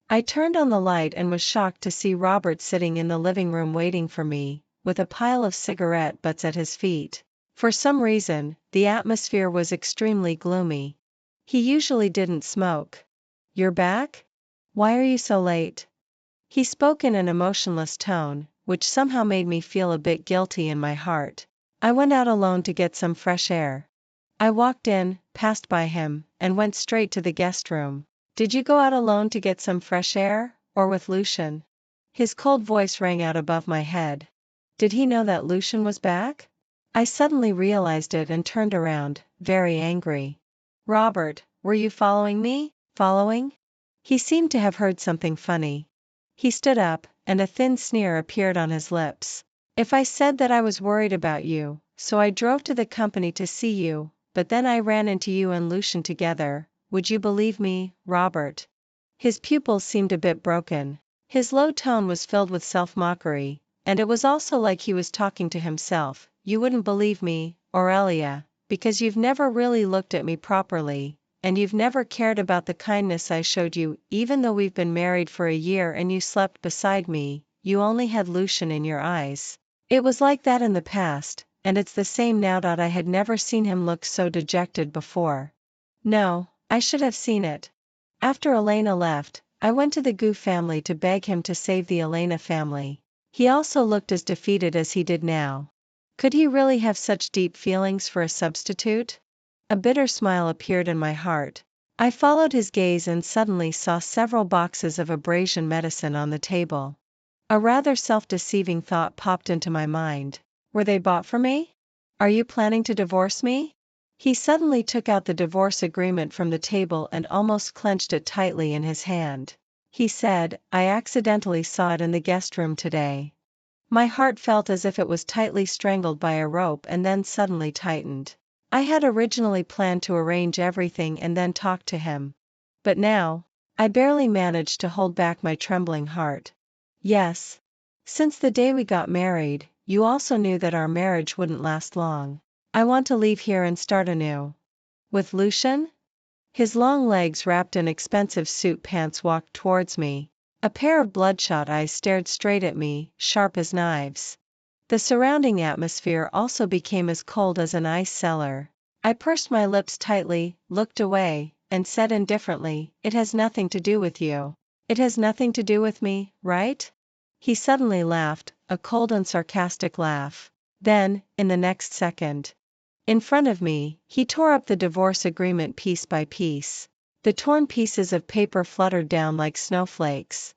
I turned on the light and was shocked to see Robert sitting in the living room waiting for me, with a pile of cigarette butts at his feet. For some reason, the atmosphere was extremely gloomy. He usually didn't smoke. You're back? Why are you so late? He spoke in an emotionless tone, which somehow made me feel a bit guilty in my heart. I went out alone to get some fresh air. I walked in, passed by him, and went straight to the guest room. Did you go out alone to get some fresh air, or with Lucian? His cold voice rang out above my head. Did he know that Lucian was back? I suddenly realized it and turned around, very angry. Robert, were you following me? Following? He seemed to have heard something funny. He stood up, and a thin sneer appeared on his lips. If I said that I was worried about you, so I drove to the company to see you, but then I ran into you and Lucian together, would you believe me, Robert? His pupils seemed a bit broken. His low tone was filled with self-mockery, and it was also like he was talking to himself. You wouldn't believe me, Aurelia, because you've never really looked at me properly, and you've never cared about the kindness I showed you. Even though we've been married for a year and you slept beside me, you only had Lucian in your eyes. It was like that in the past, and it's the same now. I had never seen him look so dejected before. No, I should have seen it. After Elena left, I went to the Gu family to beg him to save the Elena family. He also looked as defeated as he did now. Could he really have such deep feelings for a substitute? A bitter smile appeared in my heart. I followed his gaze and suddenly saw several boxes of abrasion medicine on the table. A rather self-deceiving thought popped into my mind. Were they bought for me? Are you planning to divorce me? He suddenly took out the divorce agreement from the table and almost clenched it tightly in his hand. He said, I accidentally saw it in the guest room today. My heart felt as if it was tightly strangled by a rope and then suddenly tightened. I had originally planned to arrange everything and then talk to him. But now, I barely managed to hold back my trembling heart. Yes. Since the day we got married, you also knew that our marriage wouldn't last long. I want to leave here and start anew. With Lucian? His long legs wrapped in expensive suit pants walked towards me. A pair of bloodshot eyes stared straight at me, sharp as knives. The surrounding atmosphere also became as cold as an ice cellar. I pursed my lips tightly, looked away, and said indifferently, it has nothing to do with you. It has nothing to do with me, right? He suddenly laughed, a cold and sarcastic laugh. Then, in the next second, in front of me, he tore up the divorce agreement piece by piece. The torn pieces of paper fluttered down like snowflakes.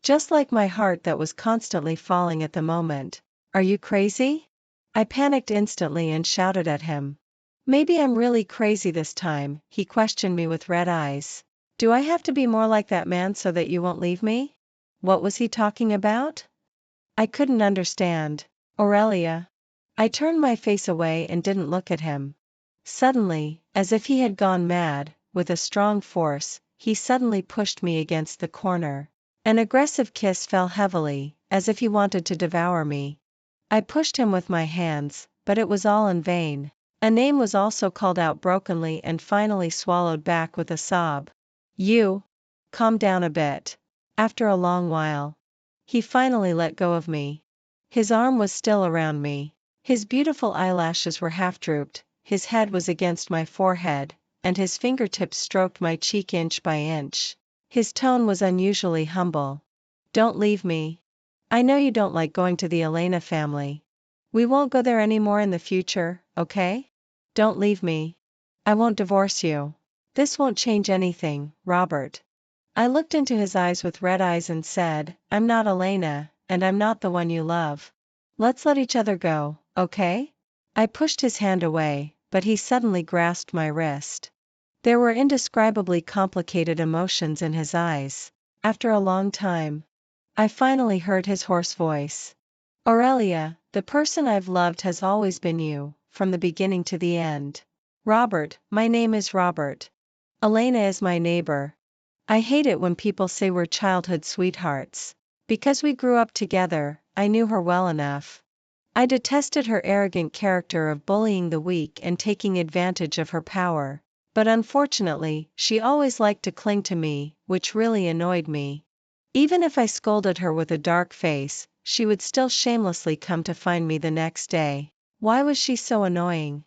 Just like my heart that was constantly falling at the moment. Are you crazy? I panicked instantly and shouted at him. Maybe I'm really crazy this time, he questioned me with red eyes. Do I have to be more like that man so that you won't leave me? What was he talking about? I couldn't understand. Aurelia. I turned my face away and didn't look at him. Suddenly, as if he had gone mad, with a strong force, he suddenly pushed me against the corner. An aggressive kiss fell heavily, as if he wanted to devour me. I pushed him with my hands, but it was all in vain. A name was also called out brokenly and finally swallowed back with a sob. You. Calm down a bit. After a long while, he finally let go of me. His arm was still around me. His beautiful eyelashes were half drooped, his head was against my forehead, and his fingertips stroked my cheek inch by inch. His tone was unusually humble. Don't leave me. I know you don't like going to the Elena family. We won't go there anymore in the future, okay? Don't leave me. I won't divorce you. This won't change anything, Robert. I looked into his eyes with red eyes and said, I'm not Elena, and I'm not the one you love. Let's let each other go, okay? I pushed his hand away, but he suddenly grasped my wrist. There were indescribably complicated emotions in his eyes. After a long time, I finally heard his hoarse voice. Aurelia, the person I've loved has always been you, from the beginning to the end. Robert, my name is Robert. Elena is my neighbor. I hate it when people say we're childhood sweethearts. Because we grew up together, I knew her well enough. I detested her arrogant character of bullying the weak and taking advantage of her power. But unfortunately, she always liked to cling to me, which really annoyed me. Even if I scolded her with a dark face, she would still shamelessly come to find me the next day. Why was she so annoying?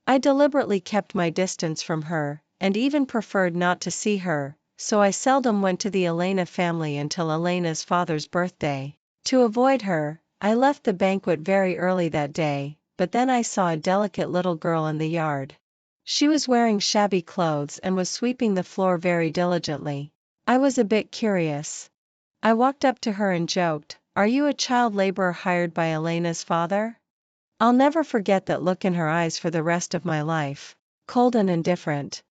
I deliberately kept my distance from her, and even preferred not to see her, so I seldom went to the Elena family until Elena's father's birthday. To avoid her, I left the banquet very early that day, but then I saw a delicate little girl in the yard. She was wearing shabby clothes and was sweeping the floor very diligently. I was a bit curious. I walked up to her and joked, Are you a child laborer hired by Elena's father? I'll never forget that look in her eyes for the rest of my life. Cold and indifferent.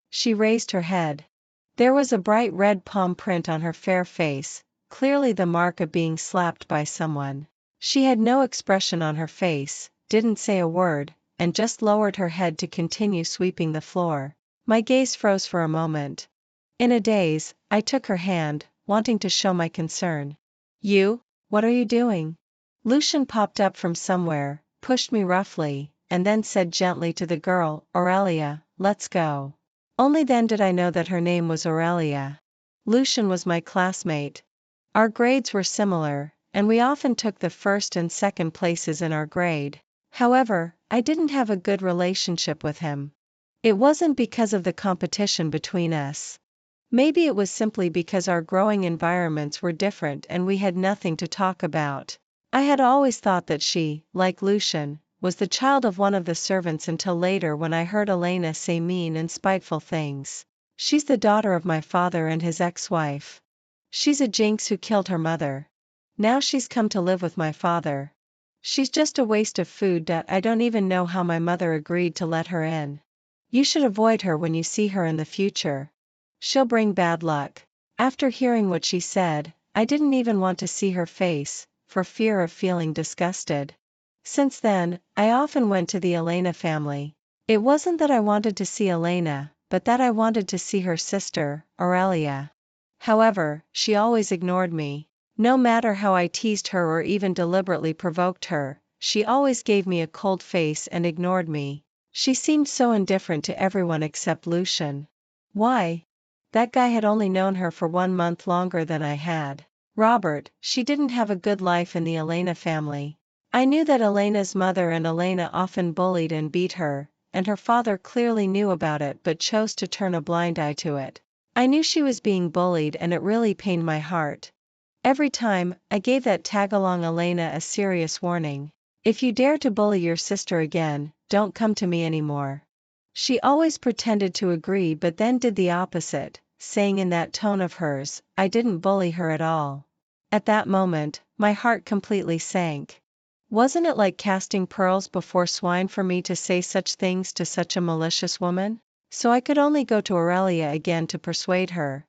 She raised her head. There was a bright red palm print on her fair face, clearly the mark of being slapped by someone. She had no expression on her face, didn't say a word, and just lowered her head to continue sweeping the floor. My gaze froze for a moment. In a daze, I took her hand, wanting to show my concern. You? What are you doing? Lucian popped up from somewhere, pushed me roughly, and then said gently to the girl, Aurelia, let's go. Only then did I know that her name was Aurelia. Lucian was my classmate. Our grades were similar, and we often took the first and second places in our grade. However, I didn't have a good relationship with him. It wasn't because of the competition between us. Maybe it was simply because our growing environments were different and we had nothing to talk about. I had always thought that she, like Lucian, was the child of one of the servants until later when I heard Elena say mean and spiteful things. She's the daughter of my father and his ex-wife. She's a jinx who killed her mother. Now she's come to live with my father. She's just a waste of food that I don't even know how my mother agreed to let her in. You should avoid her when you see her in the future. She'll bring bad luck. After hearing what she said, I didn't even want to see her face, for fear of feeling disgusted. Since then, I often went to the Elena family. It wasn't that I wanted to see Elena, but that I wanted to see her sister, Aurelia. However, she always ignored me. No matter how I teased her or even deliberately provoked her, she always gave me a cold face and ignored me. She seemed so indifferent to everyone except Lucian. Why? That guy had only known her for 1 month longer than I had. Robert, she didn't have a good life in the Elena family. I knew that Elena's mother and Elena often bullied and beat her, and her father clearly knew about it but chose to turn a blind eye to it. I knew she was being bullied and it really pained my heart. Every time, I gave that tag-along Elena a serious warning. If you dare to bully your sister again, don't come to me anymore. She always pretended to agree but then did the opposite, saying in that tone of hers, I didn't bully her at all. At that moment, my heart completely sank. Wasn't it like casting pearls before swine for me to say such things to such a malicious woman? So I could only go to Aurelia again to persuade her.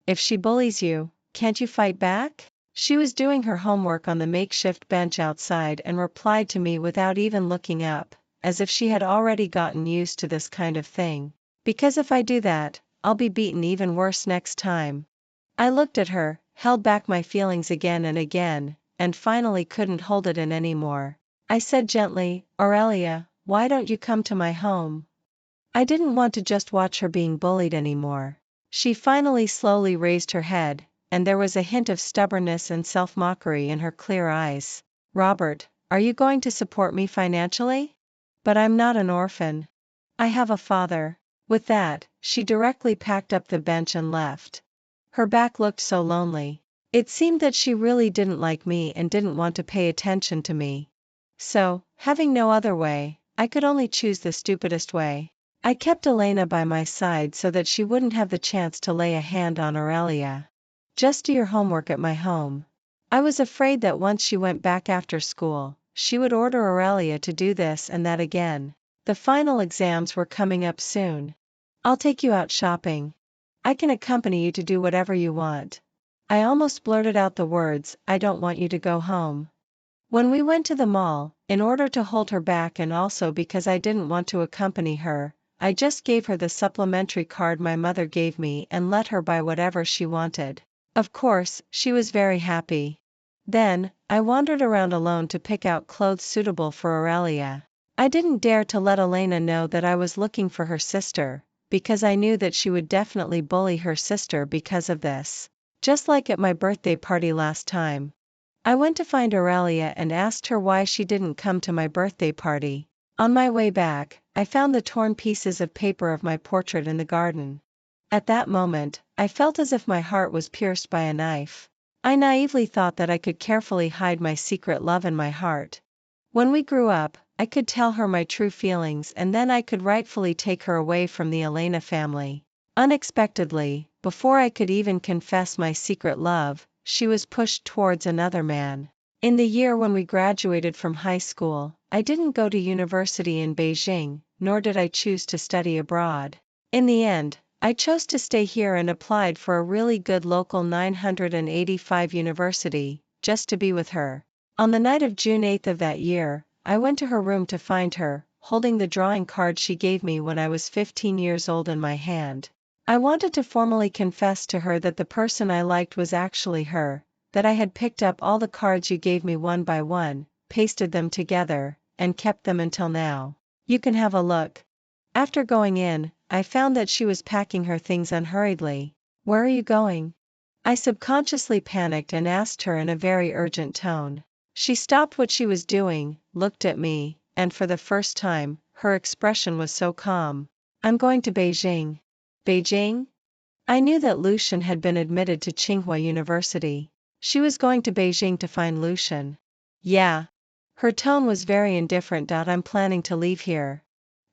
If she bullies you, can't you fight back? She was doing her homework on the makeshift bench outside and replied to me without even looking up, as if she had already gotten used to this kind of thing. Because if I do that, I'll be beaten even worse next time. I looked at her, held back my feelings again, and finally couldn't hold it in anymore. I said gently, Aurelia, why don't you come to my home? I didn't want to just watch her being bullied anymore. She finally slowly raised her head, and there was a hint of stubbornness and self-mockery in her clear eyes. Robert, are you going to support me financially? But I'm not an orphan. I have a father. With that, she directly packed up the bench and left. Her back looked so lonely. It seemed that she really didn't like me and didn't want to pay attention to me. So, having no other way, I could only choose the stupidest way. I kept Elena by my side so that she wouldn't have the chance to lay a hand on Aurelia. Just do your homework at my home. I was afraid that once she went back after school, she would order Aurelia to do this and that again. The final exams were coming up soon. I'll take you out shopping. I can accompany you to do whatever you want. I almost blurted out the words, I don't want you to go home. When we went to the mall, in order to hold her back and also because I didn't want to accompany her, I just gave her the supplementary card my mother gave me and let her buy whatever she wanted. Of course, she was very happy. Then, I wandered around alone to pick out clothes suitable for Aurelia. I didn't dare to let Elena know that I was looking for her sister, because I knew that she would definitely bully her sister because of this. Just like at my birthday party last time. I went to find Aurelia and asked her why she didn't come to my birthday party. On my way back, I found the torn pieces of paper of my portrait in the garden. At that moment, I felt as if my heart was pierced by a knife. I naively thought that I could carefully hide my secret love in my heart. When we grew up, I could tell her my true feelings and then I could rightfully take her away from the Elena family. Unexpectedly, before I could even confess my secret love, she was pushed towards another man. In the year when we graduated from high school, I didn't go to university in Beijing, nor did I choose to study abroad. In the end, I chose to stay here and applied for a really good local 985 university, just to be with her. On the night of June 8 of that year, I went to her room to find her, holding the drawing card she gave me when I was 15 years old in my hand. I wanted to formally confess to her that the person I liked was actually her, that I had picked up all the cards you gave me one by one, pasted them together, and kept them until now. You can have a look. After going in, I found that she was packing her things unhurriedly. Where are you going? I subconsciously panicked and asked her in a very urgent tone. She stopped what she was doing, looked at me, and for the first time, her expression was so calm. I'm going to Beijing. Beijing? I knew that Lucian had been admitted to Tsinghua University. She was going to Beijing to find Lucian. Yeah. Her tone was very indifferent. I'm planning to leave here.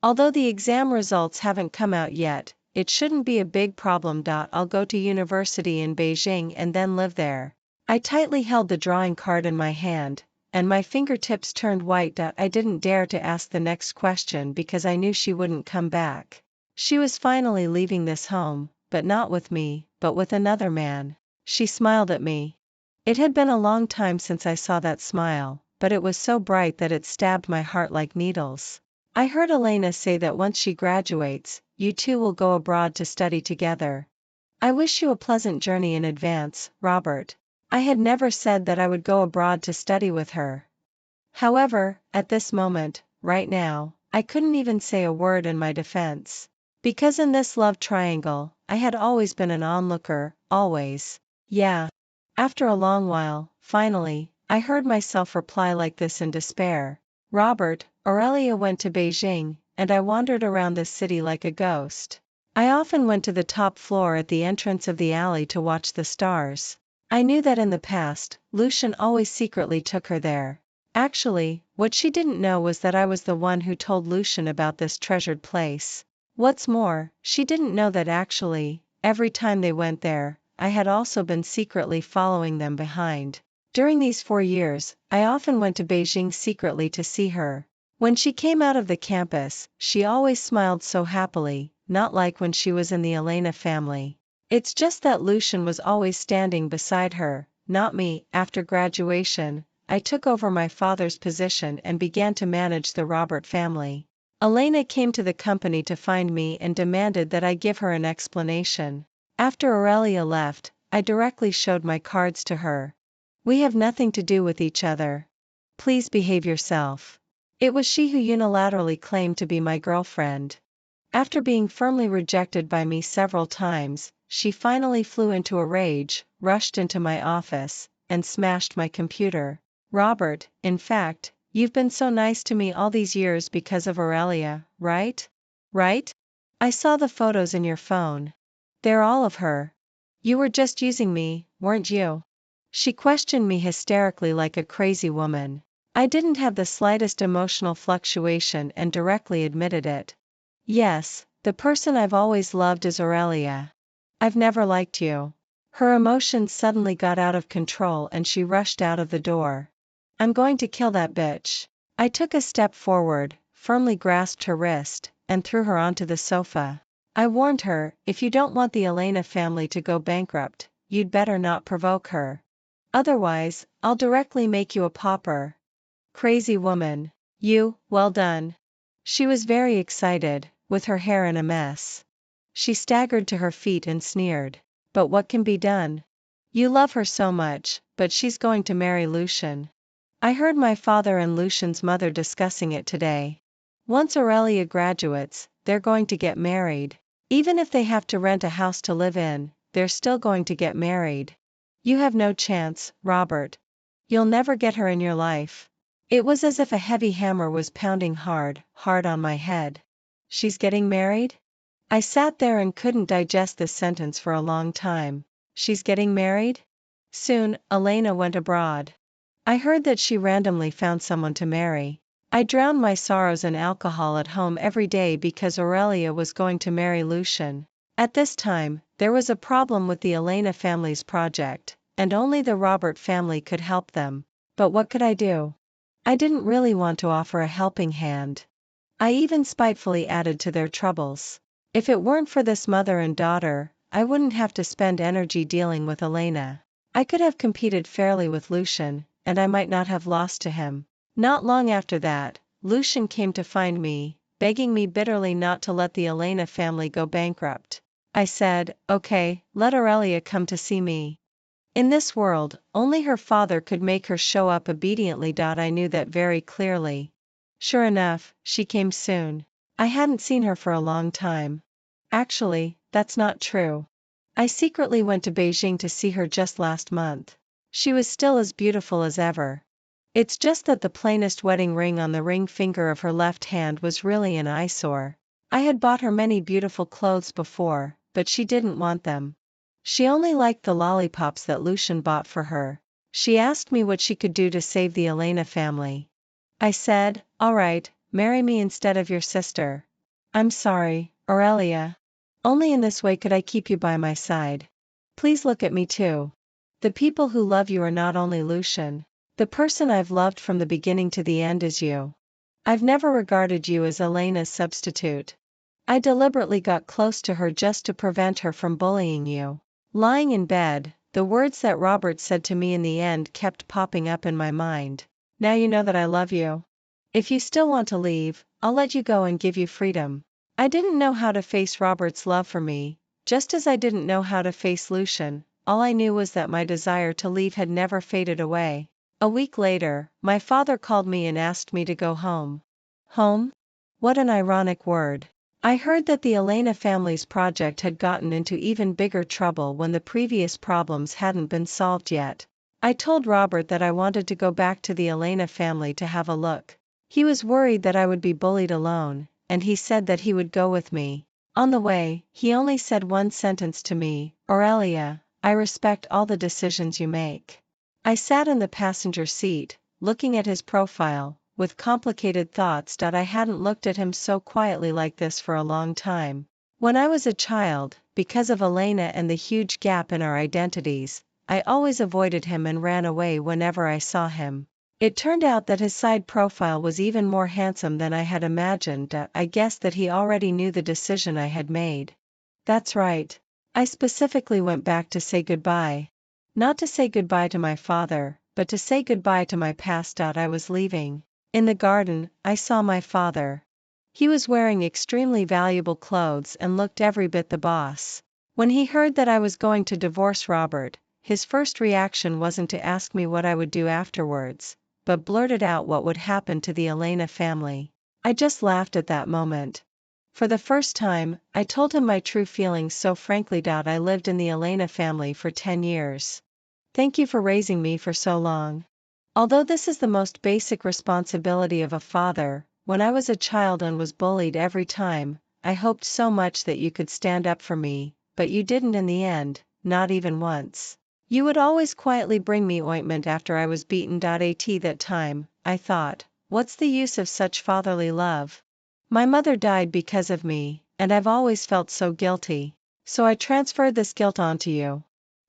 Although the exam results haven't come out yet, it shouldn't be a big problem. I'll go to university in Beijing and then live there. I tightly held the drawing card in my hand, and my fingertips turned white. I didn't dare to ask the next question because I knew she wouldn't come back. She was finally leaving this home, but not with me, but with another man. She smiled at me. It had been a long time since I saw that smile, but it was so bright that it stabbed my heart like needles. I heard Elena say that once she graduates, you two will go abroad to study together. I wish you a pleasant journey in advance, Robert. I had never said that I would go abroad to study with her. However, at this moment, right now, I couldn't even say a word in my defense. Because in this love triangle, I had always been an onlooker, always. Yeah. After a long while, finally, I heard myself reply like this in despair. Robert, Aurelia went to Beijing, and I wandered around this city like a ghost. I often went to the top floor at the entrance of the alley to watch the stars. I knew that in the past, Lucian always secretly took her there. Actually, what she didn't know was that I was the one who told Lucian about this treasured place. What's more, she didn't know that actually, every time they went there, I had also been secretly following them behind. During these 4 years, I often went to Beijing secretly to see her. When she came out of the campus, she always smiled so happily, not like when she was in the Elena family. It's just that Lucian was always standing beside her, not me. After graduation, I took over my father's position and began to manage the Robert family. Elena came to the company to find me and demanded that I give her an explanation. After Aurelia left, I directly showed my cards to her. We have nothing to do with each other. Please behave yourself. It was she who unilaterally claimed to be my girlfriend. After being firmly rejected by me several times, she finally flew into a rage, rushed into my office, and smashed my computer. Robert, in fact, you've been so nice to me all these years because of Aurelia, right? Right? I saw the photos in your phone. They're all of her. You were just using me, weren't you? She questioned me hysterically like a crazy woman. I didn't have the slightest emotional fluctuation and directly admitted it. Yes, the person I've always loved is Aurelia. I've never liked you. Her emotions suddenly got out of control and she rushed out of the door. I'm going to kill that bitch. I took a step forward, firmly grasped her wrist, and threw her onto the sofa. I warned her, if you don't want the Elena family to go bankrupt, you'd better not provoke her. Otherwise, I'll directly make you a pauper. Crazy woman. You, well done. She was very excited, with her hair in a mess. She staggered to her feet and sneered. But what can be done? You love her so much, but she's going to marry Lucian. I heard my father and Lucian's mother discussing it today. Once Aurelia graduates, they're going to get married. Even if they have to rent a house to live in, they're still going to get married. You have no chance, Robert. You'll never get her in your life. It was as if a heavy hammer was pounding hard, hard on my head. She's getting married? I sat there and couldn't digest this sentence for a long time. She's getting married? Soon, Elena went abroad. I heard that she randomly found someone to marry. I drowned my sorrows in alcohol at home every day because Aurelia was going to marry Lucian. At this time, there was a problem with the Elena family's project, and only the Robert family could help them. But what could I do? I didn't really want to offer a helping hand. I even spitefully added to their troubles. If it weren't for this mother and daughter, I wouldn't have to spend energy dealing with Elena. I could have competed fairly with Lucian, and I might not have lost to him. Not long after that, Lucian came to find me, begging me bitterly not to let the Elena family go bankrupt. I said, okay, let Aurelia come to see me. In this world, only her father could make her show up obediently. I knew that very clearly. Sure enough, she came soon. I hadn't seen her for a long time. Actually, that's not true. I secretly went to Beijing to see her just last month. She was still as beautiful as ever. It's just that the plainest wedding ring on the ring finger of her left hand was really an eyesore. I had bought her many beautiful clothes before, but she didn't want them. She only liked the lollipops that Lucian bought for her. She asked me what she could do to save the Elena family. I said, all right, marry me instead of your sister. I'm sorry, Aurelia. Only in this way could I keep you by my side. Please look at me too. The people who love you are not only Lucian. The person I've loved from the beginning to the end is you. I've never regarded you as Elena's substitute. I deliberately got close to her just to prevent her from bullying you. Lying in bed, the words that Robert said to me in the end kept popping up in my mind. Now you know that I love you. If you still want to leave, I'll let you go and give you freedom. I didn't know how to face Robert's love for me, just as I didn't know how to face Lucian. All I knew was that my desire to leave had never faded away. A week later, my father called me and asked me to go home. Home? What an ironic word. I heard that the Elena family's project had gotten into even bigger trouble when the previous problems hadn't been solved yet. I told Robert that I wanted to go back to the Elena family to have a look. He was worried that I would be bullied alone, and he said that he would go with me. On the way, he only said one sentence to me, Aurelia, I respect all the decisions you make. I sat in the passenger seat, looking at his profile, with complicated thoughts. I hadn't looked at him so quietly like this for a long time. When I was a child, because of Elena and the huge gap in our identities, I always avoided him and ran away whenever I saw him. It turned out that his side profile was even more handsome than I had imagined. I guessed that he already knew the decision I had made. That's right. I specifically went back to say goodbye. Not to say goodbye to my father, but to say goodbye to my past. I was leaving. In the garden, I saw my father. He was wearing extremely valuable clothes and looked every bit the boss. When he heard that I was going to divorce Robert, his first reaction wasn't to ask me what I would do afterwards, but blurted out what would happen to the Elena family. I just laughed at that moment. For the first time, I told him my true feelings so frankly. I lived in the Elena family for 10 years. Thank you for raising me for so long. Although this is the most basic responsibility of a father, when I was a child and was bullied every time, I hoped so much that you could stand up for me, but you didn't in the end, not even once. You would always quietly bring me ointment after I was beaten. At that time, I thought, what's the use of such fatherly love? My mother died because of me, and I've always felt so guilty. So I transferred this guilt onto you.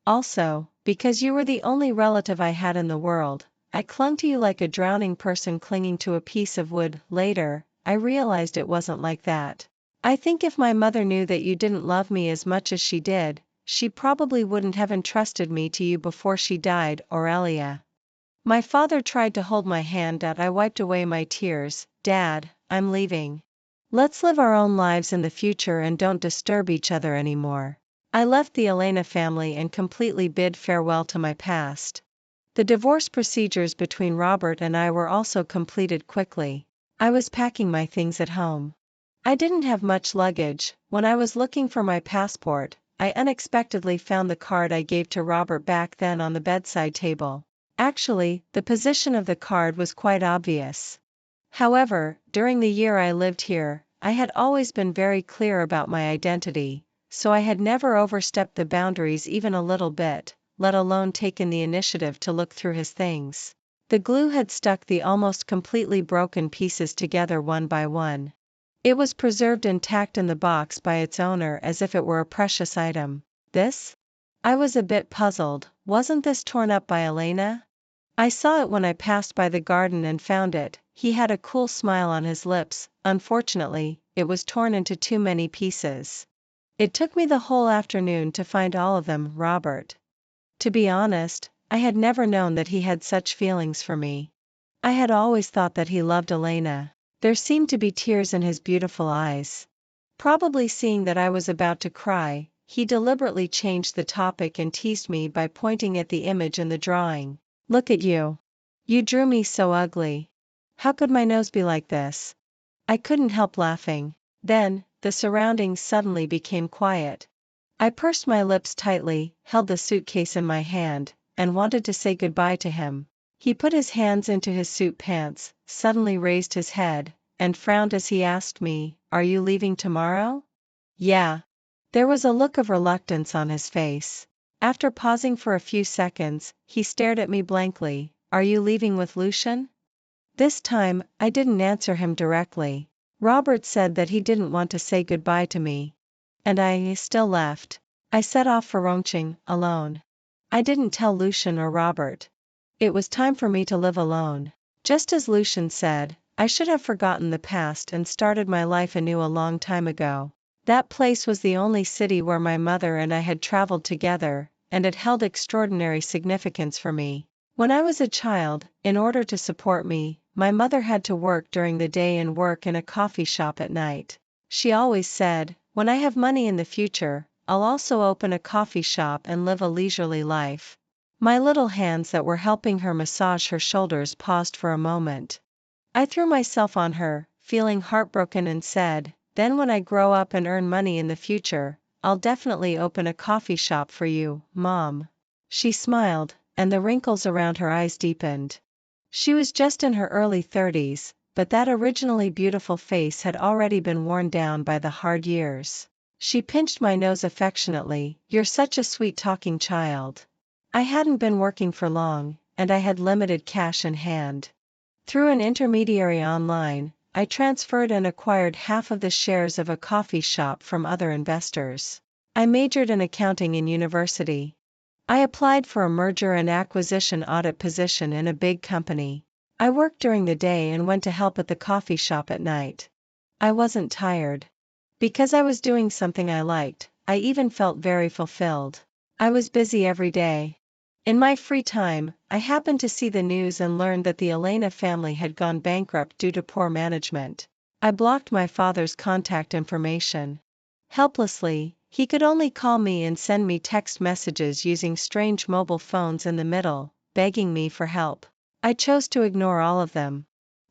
Also, because you were the only relative I had in the world, I clung to you like a drowning person clinging to a piece of wood. Later, I realized it wasn't like that. I think if my mother knew that you didn't love me as much as she did, she probably wouldn't have entrusted me to you before she died, Aurelia. My father tried to hold my hand. I wiped away my tears. Dad, I'm leaving. Let's live our own lives in the future and don't disturb each other anymore. I left the Elena family and completely bid farewell to my past. The divorce procedures between Robert and I were also completed quickly. I was packing my things at home. I didn't have much luggage. When I was looking for my passport, I unexpectedly found the card I gave to Robert back then on the bedside table. Actually, the position of the card was quite obvious. However, during the year I lived here, I had always been very clear about my identity, so I had never overstepped the boundaries even a little bit, let alone taken the initiative to look through his things. The glue had stuck the almost completely broken pieces together one by one. It was preserved intact in the box by its owner as if it were a precious item. This? I was a bit puzzled. Wasn't this torn up by Elena? I saw it when I passed by the garden and found it. He had a cool smile on his lips. Unfortunately, it was torn into too many pieces. It took me the whole afternoon to find all of them, Robert. To be honest, I had never known that he had such feelings for me. I had always thought that he loved Elena. There seemed to be tears in his beautiful eyes. Probably seeing that I was about to cry, he deliberately changed the topic and teased me by pointing at the image in the drawing. "Look at you. You drew me so ugly. How could my nose be like this?" I couldn't help laughing. Then, the surroundings suddenly became quiet. I pursed my lips tightly, held the suitcase in my hand, and wanted to say goodbye to him. He put his hands into his suit pants, suddenly raised his head, and frowned as he asked me, "Are you leaving tomorrow?" "Yeah." There was a look of reluctance on his face. After pausing for a few seconds, he stared at me blankly. "Are you leaving with Lucian?" This time, I didn't answer him directly. Robert said that he didn't want to say goodbye to me. And I still left. I set off for Rongqing, alone. I didn't tell Lucian or Robert. It was time for me to live alone. Just as Lucian said, I should have forgotten the past and started my life anew a long time ago. That place was the only city where my mother and I had traveled together, and it held extraordinary significance for me. When I was a child, in order to support me, my mother had to work during the day and work in a coffee shop at night. She always said, "When I have money in the future, I'll also open a coffee shop and live a leisurely life." My little hands that were helping her massage her shoulders paused for a moment. I threw myself on her, feeling heartbroken, and said, "Then when I grow up and earn money in the future, I'll definitely open a coffee shop for you, Mom." She smiled, and the wrinkles around her eyes deepened. She was just in her early 30s, but that originally beautiful face had already been worn down by the hard years. She pinched my nose affectionately. "You're such a sweet talking child." I hadn't been working for long, and I had limited cash in hand. Through an intermediary online, I transferred and acquired half of the shares of a coffee shop from other investors. I majored in accounting in university. I applied for a merger and acquisition audit position in a big company. I worked during the day and went to help at the coffee shop at night. I wasn't tired. Because I was doing something I liked, I even felt very fulfilled. I was busy every day. In my free time, I happened to see the news and learned that the Elena family had gone bankrupt due to poor management. I blocked my father's contact information. Helplessly, he could only call me and send me text messages using strange mobile phones in the middle, begging me for help. I chose to ignore all of them.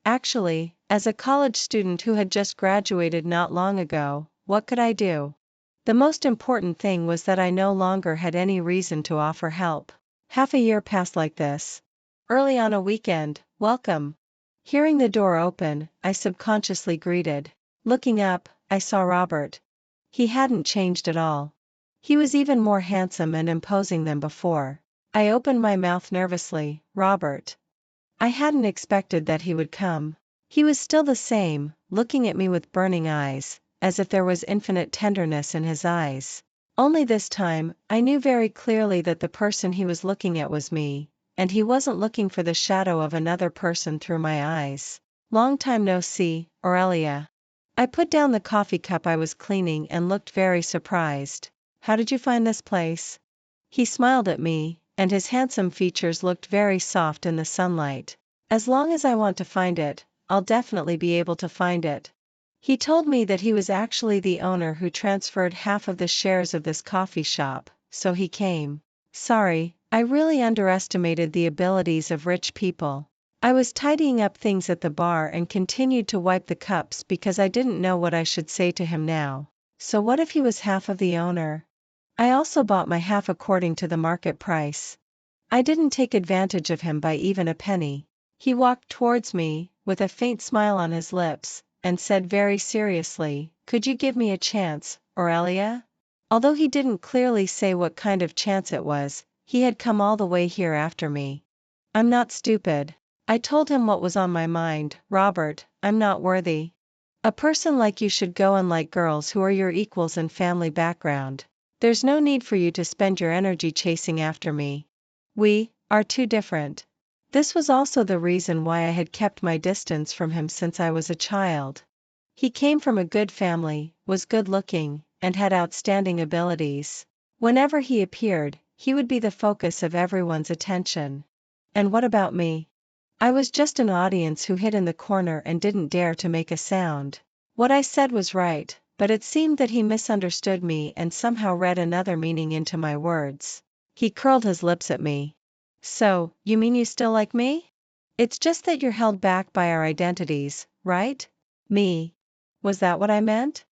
Actually, as a college student who had just graduated not long ago, what could I do? The most important thing was that I no longer had any reason to offer help. Half a year passed like this. Early on a weekend, welcome. Hearing the door open, I subconsciously greeted. Looking up, I saw Robert. He hadn't changed at all. He was even more handsome and imposing than before. I opened my mouth nervously. "Robert." I hadn't expected that he would come. He was still the same, looking at me with burning eyes, as if there was infinite tenderness in his eyes. Only this time, I knew very clearly that the person he was looking at was me, and he wasn't looking for the shadow of another person through my eyes. "Long time no see, Aurelia." I put down the coffee cup I was cleaning and looked very surprised. "How did you find this place?" He smiled at me, and his handsome features looked very soft in the sunlight. "As long as I want to find it, I'll definitely be able to find it." He told me that he was actually the owner who transferred half of the shares of this coffee shop, so he came. Sorry, I really underestimated the abilities of rich people. I was tidying up things at the bar and continued to wipe the cups because I didn't know what I should say to him now. So what if he was half of the owner? I also bought my half according to the market price. I didn't take advantage of him by even a penny. He walked towards me, with a faint smile on his lips, and said very seriously, "Could you give me a chance, Aurelia?" Although he didn't clearly say what kind of chance it was, he had come all the way here after me. "I'm not stupid." I told him what was on my mind. "Robert, I'm not worthy. A person like you should go and like girls who are your equals in family background. There's no need for you to spend your energy chasing after me. We are too different." This was also the reason why I had kept my distance from him since I was a child. He came from a good family, was good looking, and had outstanding abilities. Whenever he appeared, he would be the focus of everyone's attention. And what about me? I was just an audience who hid in the corner and didn't dare to make a sound. What I said was right, but it seemed that he misunderstood me and somehow read another meaning into my words. He curled his lips at me. So, you mean you still like me? It's just that you're held back by our identities, right? Me. Was that what I meant?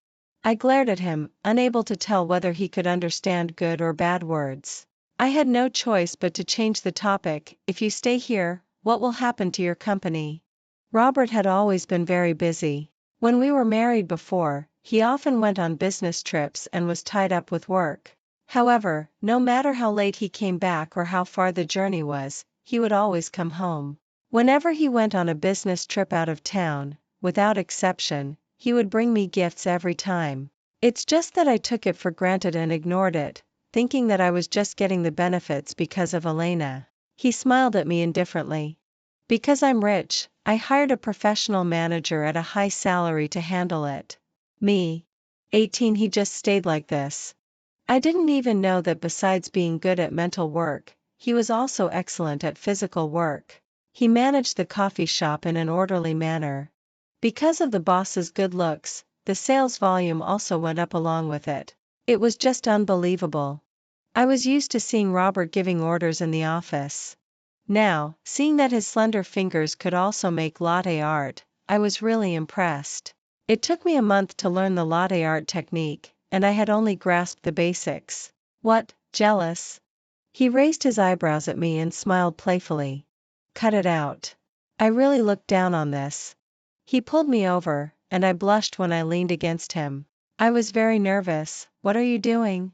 I glared at him, unable to tell whether he could understand good or bad words. I had no choice but to change the topic. If you stay here, what will happen to your company? Robert had always been very busy. When we were married before, he often went on business trips and was tied up with work. However, no matter how late he came back or how far the journey was, he would always come home. Whenever he went on a business trip out of town, without exception, he would bring me gifts every time. It's just that I took it for granted and ignored it, thinking that I was just getting the benefits because of Elena. He smiled at me indifferently. Because I'm rich, I hired a professional manager at a high salary to handle it. Me. 18. He just stayed like this. I didn't even know that besides being good at mental work, he was also excellent at physical work. He managed the coffee shop in an orderly manner. Because of the boss's good looks, the sales volume also went up along with it. It was just unbelievable. I was used to seeing Robert giving orders in the office. Now, seeing that his slender fingers could also make latte art, I was really impressed. It took me a month to learn the latte art technique, and I had only grasped the basics. What, jealous? He raised his eyebrows at me and smiled playfully. Cut it out. I really looked down on this. He pulled me over, and I blushed when I leaned against him. I was very nervous. What are you doing?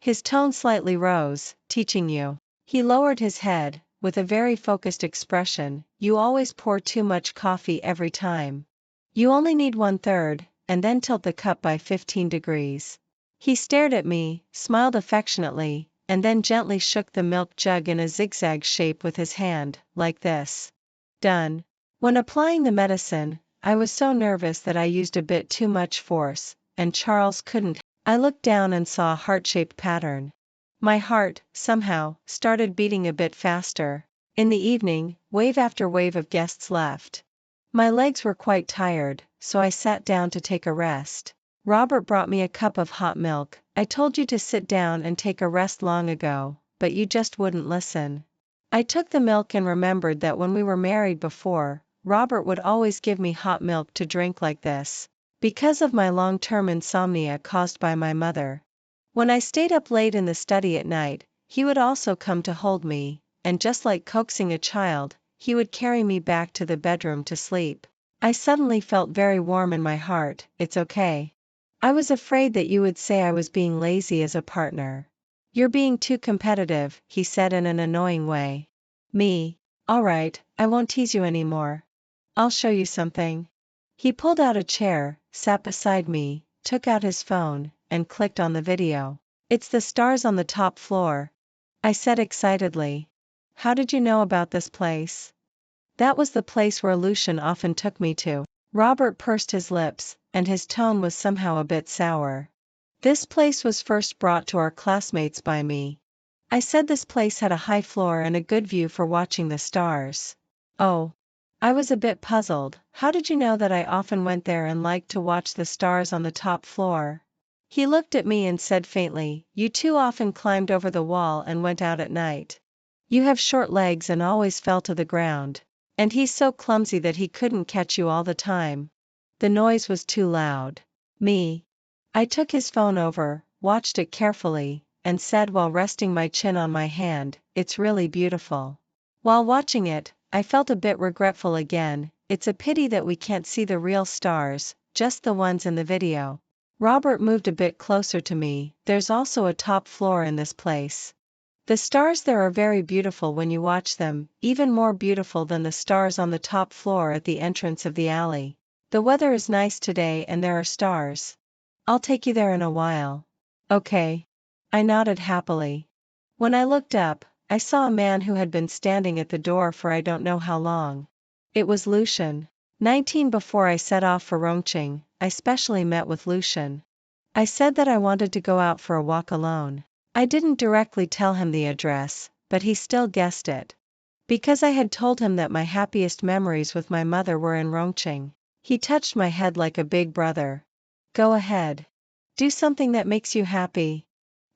His tone slightly rose. Teaching you. He lowered his head, with a very focused expression. You always pour too much coffee every time. You only need 1/3, and then tilt the cup by 15 degrees. He stared at me, smiled affectionately, and then gently shook the milk jug in a zigzag shape with his hand, like this. Done. When applying the medicine, I was so nervous that I used a bit too much force, and Charles couldn't. I looked down and saw a heart-shaped pattern. My heart, somehow, started beating a bit faster. In the evening, wave after wave of guests left. My legs were quite tired, so I sat down to take a rest. Robert brought me a cup of hot milk. I told you to sit down and take a rest long ago, but you just wouldn't listen. I took the milk and remembered that when we were married before, Robert would always give me hot milk to drink like this, because of my long-term insomnia caused by my mother. When I stayed up late in the study at night, he would also come to hold me, and just like coaxing a child, he would carry me back to the bedroom to sleep. I suddenly felt very warm in my heart. It's okay. I was afraid that you would say I was being lazy as a partner. You're being too competitive, he said in an annoying way. Me. All right, I won't tease you anymore. I'll show you something. He pulled out a chair, sat beside me, took out his phone, and clicked on the video. It's the stars on the top floor. I said excitedly. How did you know about this place? That was the place where Lucian often took me to. Robert pursed his lips, and his tone was somehow a bit sour. This place was first brought to our classmates by me. I said this place had a high floor and a good view for watching the stars. Oh. I was a bit puzzled. How did you know that I often went there and liked to watch the stars on the top floor? He looked at me and said faintly, you too often climbed over the wall and went out at night. You have short legs and always fell to the ground. And he's so clumsy that he couldn't catch you all the time. The noise was too loud. Me. I took his phone over, watched it carefully, and said while resting my chin on my hand, it's really beautiful. While watching it, I felt a bit regretful again. It's a pity that we can't see the real stars, just the ones in the video. Robert moved a bit closer to me. There's also a top floor in this place. The stars there are very beautiful when you watch them, even more beautiful than the stars on the top floor at the entrance of the alley. The weather is nice today and there are stars. I'll take you there in a while. Okay. I nodded happily. When I looked up, I saw a man who had been standing at the door for I don't know how long. It was Lucian. 19. Before I set off for Rongqing, I specially met with Lucian. I said that I wanted to go out for a walk alone. I didn't directly tell him the address, but he still guessed it. Because I had told him that my happiest memories with my mother were in Rongqing. He touched my head like a big brother. Go ahead. Do something that makes you happy.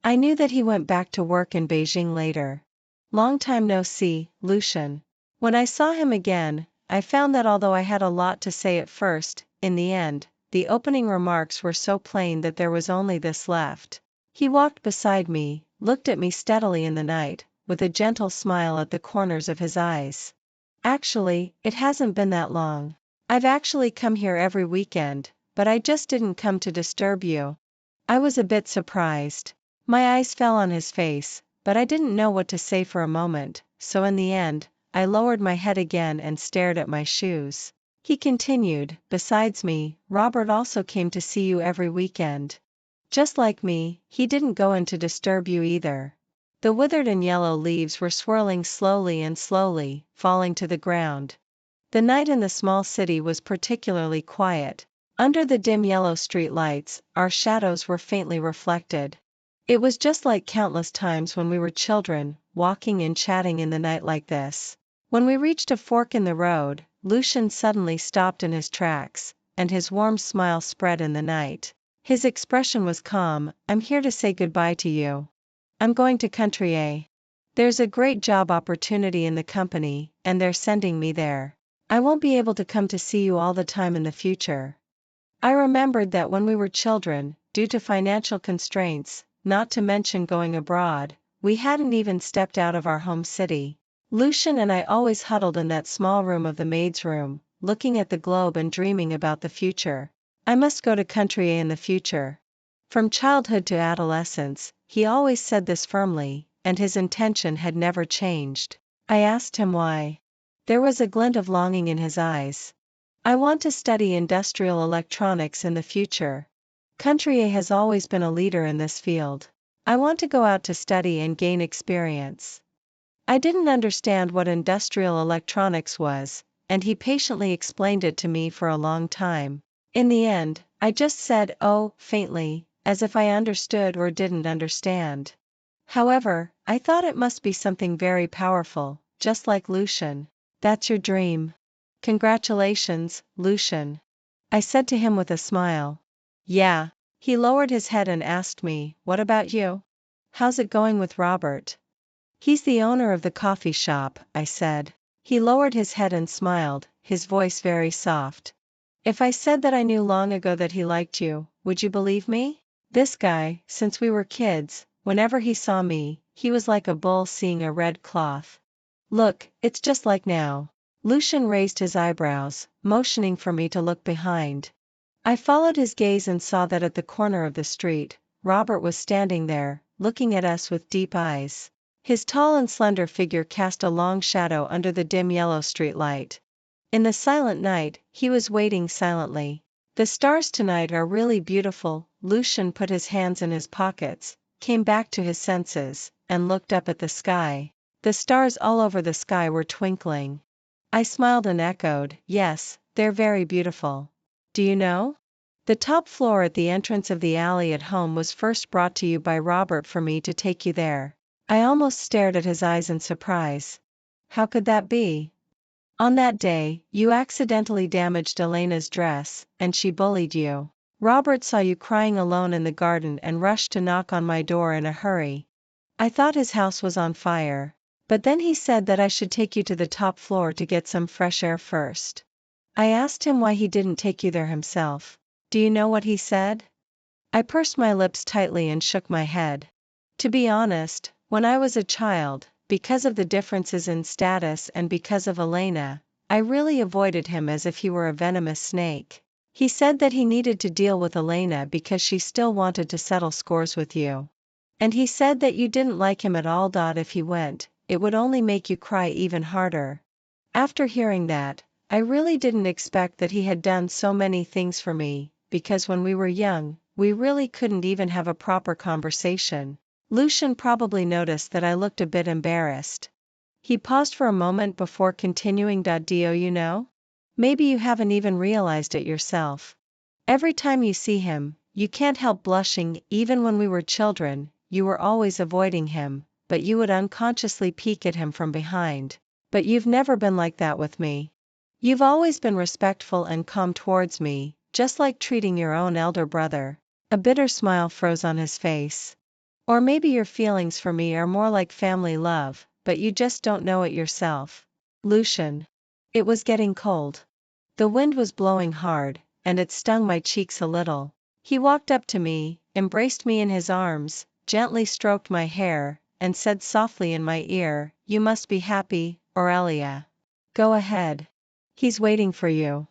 I knew that he went back to work in Beijing later. Long time no see, Lucian. When I saw him again, I found that although I had a lot to say at first, in the end, the opening remarks were so plain that there was only this left. He walked beside me, looked at me steadily in the night, with a gentle smile at the corners of his eyes. Actually, it hasn't been that long. I've actually come here every weekend, but I just didn't come to disturb you. I was a bit surprised. My eyes fell on his face, but I didn't know what to say for a moment, so in the end, I lowered my head again and stared at my shoes. He continued, besides me, Robert also came to see you every weekend. Just like me, he didn't go in to disturb you either. The withered and yellow leaves were swirling slowly, falling to the ground. The night in the small city was particularly quiet. Under the dim yellow street lights, our shadows were faintly reflected. It was just like countless times when we were children, walking and chatting in the night like this. When we reached a fork in the road, Lucian suddenly stopped in his tracks, and his warm smile spread in the night. His expression was calm. I'm here to say goodbye to you. I'm going to Country A. There's a great job opportunity in the company, and they're sending me there. I won't be able to come to see you all the time in the future. I remembered that when we were children, due to financial constraints, not to mention going abroad, we hadn't even stepped out of our home city. Lucian and I always huddled in that small room of the maid's room, looking at the globe and dreaming about the future. I must go to Country A in the future. From childhood to adolescence, he always said this firmly, and his intention had never changed. I asked him why. There was a glint of longing in his eyes. I want to study industrial electronics in the future. Country A has always been a leader in this field. I want to go out to study and gain experience. I didn't understand what industrial electronics was, and he patiently explained it to me for a long time. In the end, I just said, oh, faintly, as if I understood or didn't understand. However, I thought it must be something very powerful, just like Lucian. That's your dream. Congratulations, Lucian. I said to him with a smile. Yeah. He lowered his head and asked me, what about you? How's it going with Robert? He's the owner of the coffee shop, I said. He lowered his head and smiled, his voice very soft. If I said that I knew long ago that he liked you, would you believe me? This guy, since we were kids, whenever he saw me, he was like a bull seeing a red cloth. Look, it's just like now. Lucian raised his eyebrows, motioning for me to look behind. I followed his gaze and saw that at the corner of the street, Robert was standing there, looking at us with deep eyes. His tall and slender figure cast a long shadow under the dim yellow street light. In the silent night, he was waiting silently. The stars tonight are really beautiful. Lucian put his hands in his pockets, came back to his senses, and looked up at the sky. The stars all over the sky were twinkling. I smiled and echoed, yes, they're very beautiful. Do you know? The top floor at the entrance of the alley at home was first brought to you by Robert for me to take you there. I almost stared at his eyes in surprise. How could that be? On that day, you accidentally damaged Elena's dress, and she bullied you. Robert saw you crying alone in the garden and rushed to knock on my door in a hurry. I thought his house was on fire. But then he said that I should take you to the top floor to get some fresh air first. I asked him why he didn't take you there himself. Do you know what he said? I pursed my lips tightly and shook my head. To be honest, when I was a child, because of the differences in status and because of Elena, I really avoided him as if he were a venomous snake. He said that he needed to deal with Elena because she still wanted to settle scores with you. And he said that you didn't like him at all. If he went, it would only make you cry even harder. After hearing that, I really didn't expect that he had done so many things for me, because when we were young, we really couldn't even have a proper conversation. Lucian probably noticed that I looked a bit embarrassed. He paused for a moment before continuing. Do you know? Maybe you haven't even realized it yourself. Every time you see him, you can't help blushing. Even when we were children, you were always avoiding him, but you would unconsciously peek at him from behind. But you've never been like that with me. You've always been respectful and calm towards me, just like treating your own elder brother. A bitter smile froze on his face. Or maybe your feelings for me are more like family love, but you just don't know it yourself. Lucian. It was getting cold. The wind was blowing hard, and it stung my cheeks a little. He walked up to me, embraced me in his arms, gently stroked my hair, and said softly in my ear, "You must be happy, Aurelia. Go ahead. He's waiting for you."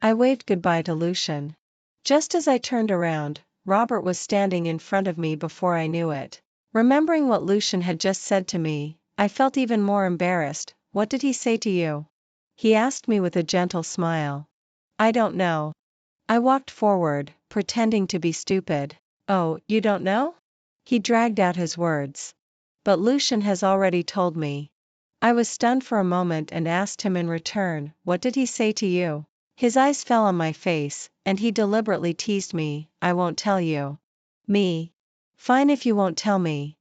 I waved goodbye to Lucian. Just as I turned around, Robert was standing in front of me before I knew it. Remembering what Lucian had just said to me, I felt even more embarrassed. "What did he say to you?" he asked me with a gentle smile. "I don't know." I walked forward, pretending to be stupid. "Oh, you don't know?" He dragged out his words. "But Lucian has already told me." I was stunned for a moment and asked him in return, "What did he say to you?" His eyes fell on my face, and he deliberately teased me, "I won't tell you." Me. Fine if you won't tell me.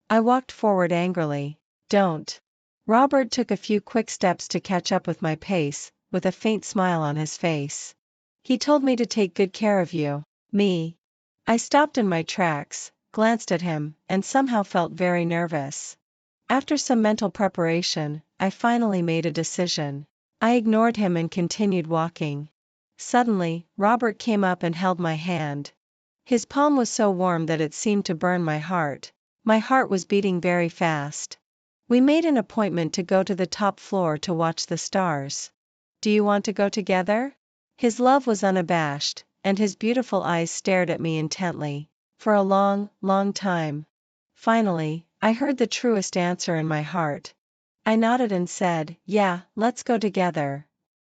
I walked forward angrily. "Don't." Robert took a few quick steps to catch up with my pace, with a faint smile on his face. "He told me to take good care of you." Me. I stopped in my tracks, glanced at him, and somehow felt very nervous. After some mental preparation, I finally made a decision. I ignored him and continued walking. Suddenly, Robert came up and held my hand. His palm was so warm that it seemed to burn my heart. My heart was beating very fast. "We made an appointment to go to the top floor to watch the stars. Do you want to go together?" His love was unabashed, and his beautiful eyes stared at me intently. For a long, long time. Finally, I heard the truest answer in my heart. I nodded and said, "Yeah, let's go together."